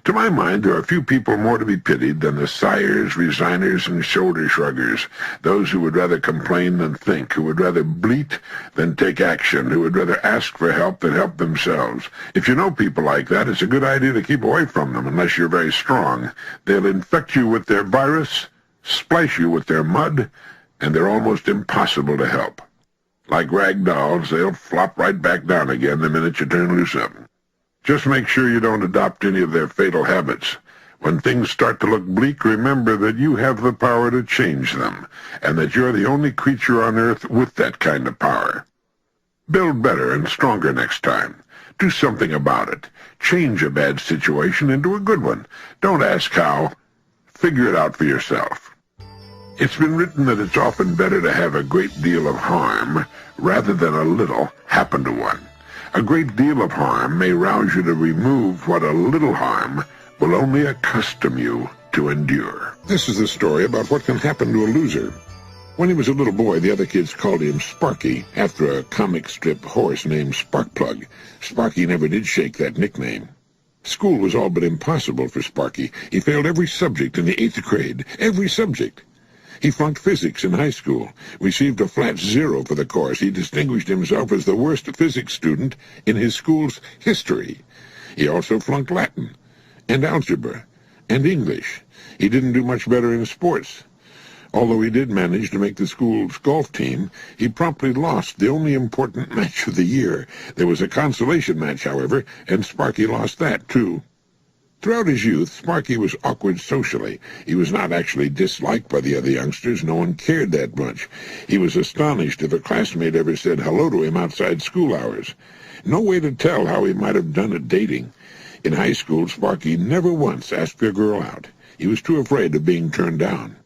To my mind, there are few people more to be pitied than the sighers, resigners, and shoulder-shruggers, those who would rather complain than think, who would rather bleat than take action, who would rather ask for help than help themselves. If you know people like that, it's a good idea to keep away from them unless you're very strong. They'll infect you with their virus, splash you with their mud, and they're almost impossible to help. Like rag dolls, they'll flop right back down again the minute you turn loose of them. Just make sure you don't adopt any of their fatal habits. When things start to look bleak, remember that you have the power to change them, and that you're the only creature on earth with that kind of power. Build better and stronger next time. Do something about it. Change a bad situation into a good one. Don't ask how. Figure it out for yourself. It's been written that it's often better to have a great deal of harm rather than a little happen to one. A great deal of harm may rouse you to remove what a little harm will only accustom you to endure. This is the story about what can happen to a loser. When he was a little boy, the other kids called him Sparky, after a comic strip horse named Sparkplug. Sparky never did shake that nickname. School was all but impossible for Sparky. He failed every subject in the 8th grade. Every subject. He flunked physics in high school, received a flat 0 for the course. He distinguished himself as the worst physics student in his school's history. He also flunked Latin, and algebra, and English. He didn't do much better in sports. Although he did manage to make the school's golf team, he promptly lost the only important match of the year. There was a consolation match, however, and Sparky lost that, too. Throughout his youth, Sparky was awkward socially. He was not actually disliked by the other youngsters. No one cared that much. He was astonished if a classmate ever said hello to him outside school hours. No way to tell how he might have done at dating. In high school, Sparky never once asked a girl out. He was too afraid of being turned down.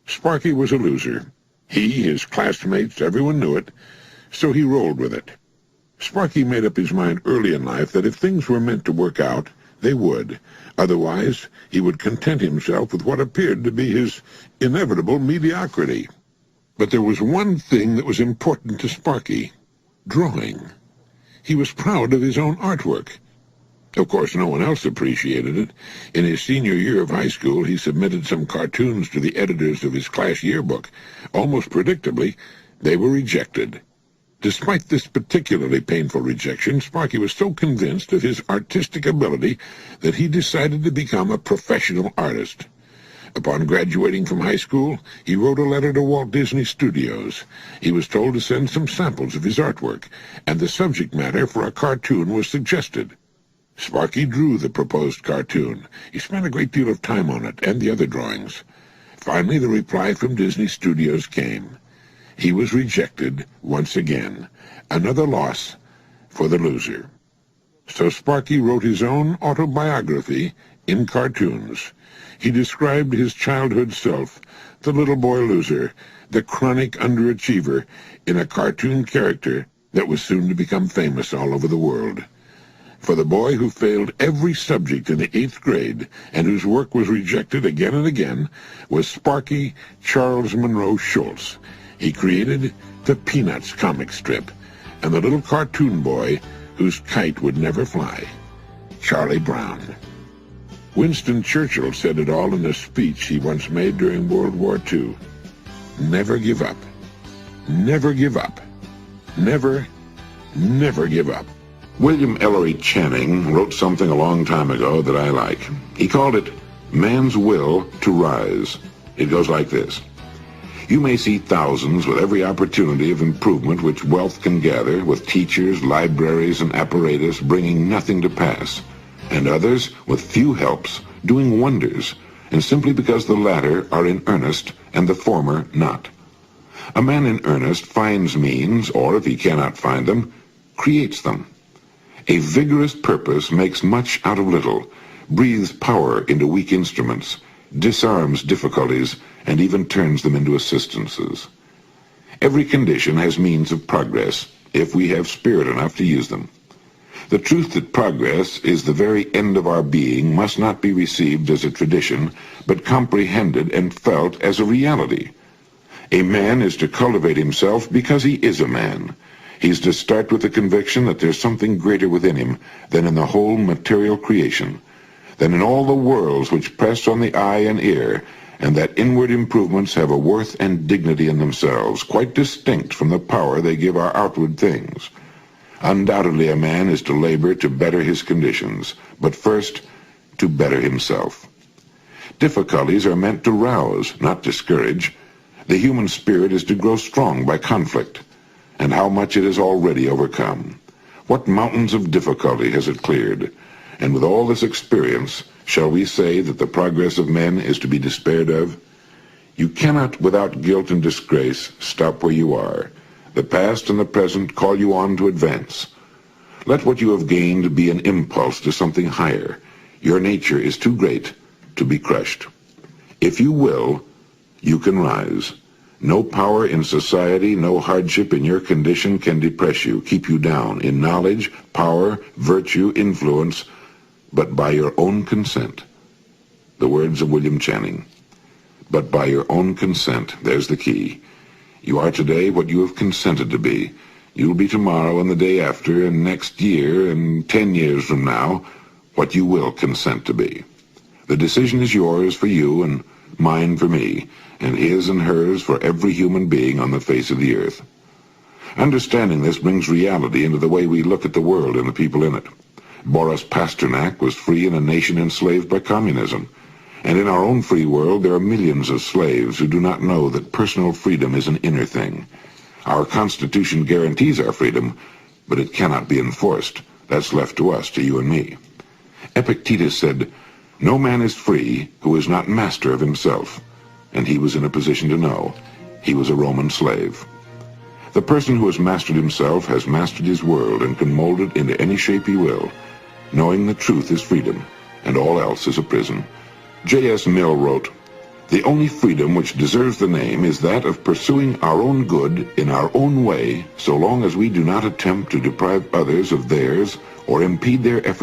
Sparky was a loser. He, his classmates, everyone knew it, so he rolled with it. Sparky made up his mind early in life that if things were meant to work out, they would. Otherwise, he would content himself with what appeared to be his inevitable mediocrity. But there was one thing that was important to Sparky: drawing. He was proud of his own artwork. Of course, no one else appreciated it. In his senior year of high school, he submitted some cartoons to the editors of his class yearbook. Almost predictably, they were rejected. Despite this particularly painful rejection, Sparky was so convinced of his artistic ability that he decided to become a professional artist. Upon graduating from high school, he wrote a letter to Walt Disney Studios. He was told to send some samples of his artwork, and the subject matter for a cartoon was suggested. Sparky drew the proposed cartoon. He spent a great deal of time on it and the other drawings. Finally, the reply from Disney Studios came. He was rejected once again. Another loss for the loser. So Sparky wrote his own autobiography in cartoons. He described his childhood self, the little boy loser, the chronic underachiever, in a cartoon character that was soon to become famous all over the world. For the boy who failed every subject in the 8th grade and whose work was rejected again and again was Sparky Charles Monroe Schultz. He created the Peanuts comic strip and the little cartoon boy whose kite would never fly, Charlie Brown. Winston Churchill said it all in a speech he once made during World War II. Never give up. Never give up. Never, never give up. William Ellery Channing wrote something a long time ago that I like. He called it Man's Will to Rise. It goes like this. You may see thousands with every opportunity of improvement which wealth can gather, with teachers, libraries, and apparatus bringing nothing to pass, and others with few helps doing wonders, and simply because the latter are in earnest and the former not. A man in earnest finds means, or if he cannot find them, creates them. A vigorous purpose makes much out of little, breathes power into weak instruments, disarms difficulties, and even turns them into assistances. Every condition has means of progress, if we have spirit enough to use them. The truth that progress is the very end of our being must not be received as a tradition, but comprehended and felt as a reality. A man is to cultivate himself because he is a man. He's to start with the conviction that there's something greater within him than in the whole material creation, than in all the worlds which press on the eye and ear, and that inward improvements have a worth and dignity in themselves, quite distinct from the power they give our outward things. Undoubtedly, a man is to labor to better his conditions, but first, to better himself. Difficulties are meant to rouse, not discourage. The human spirit is to grow strong by conflict, and how much it has already overcome. What mountains of difficulty has it cleared? And with all this experience, shall we say that the progress of men is to be despaired of? You cannot, without guilt and disgrace, stop where you are. The past and the present call you on to advance. Let what you have gained be an impulse to something higher. Your nature is too great to be crushed. If you will, you can rise. No power in society, no hardship in your condition can depress you, keep you down in knowledge, power, virtue, influence, but by your own consent. The words of William Channing. But by your own consent, there's the key. You are today what you have consented to be. You'll be tomorrow and the day after and next year and 10 years from now what you will consent to be. The decision is yours for you and mine for me, and his and hers for every human being on the face of the earth. Understanding this brings reality into the way we look at the world and the people in it. Boris Pasternak was free in a nation enslaved by communism. And in our own free world, there are millions of slaves who do not know that personal freedom is an inner thing. Our Constitution guarantees our freedom, but it cannot be enforced. That's left to us, to you and me. Epictetus said, "No man is free who is not master of himself." And he was in a position to know. He was a Roman slave. The person who has mastered himself has mastered his world and can mold it into any shape he will. Knowing the truth is freedom, and all else is a prison. J.S. Mill wrote, "The only freedom which deserves the name is that of pursuing our own good in our own way, so long as we do not attempt to deprive others of theirs or impede their efforts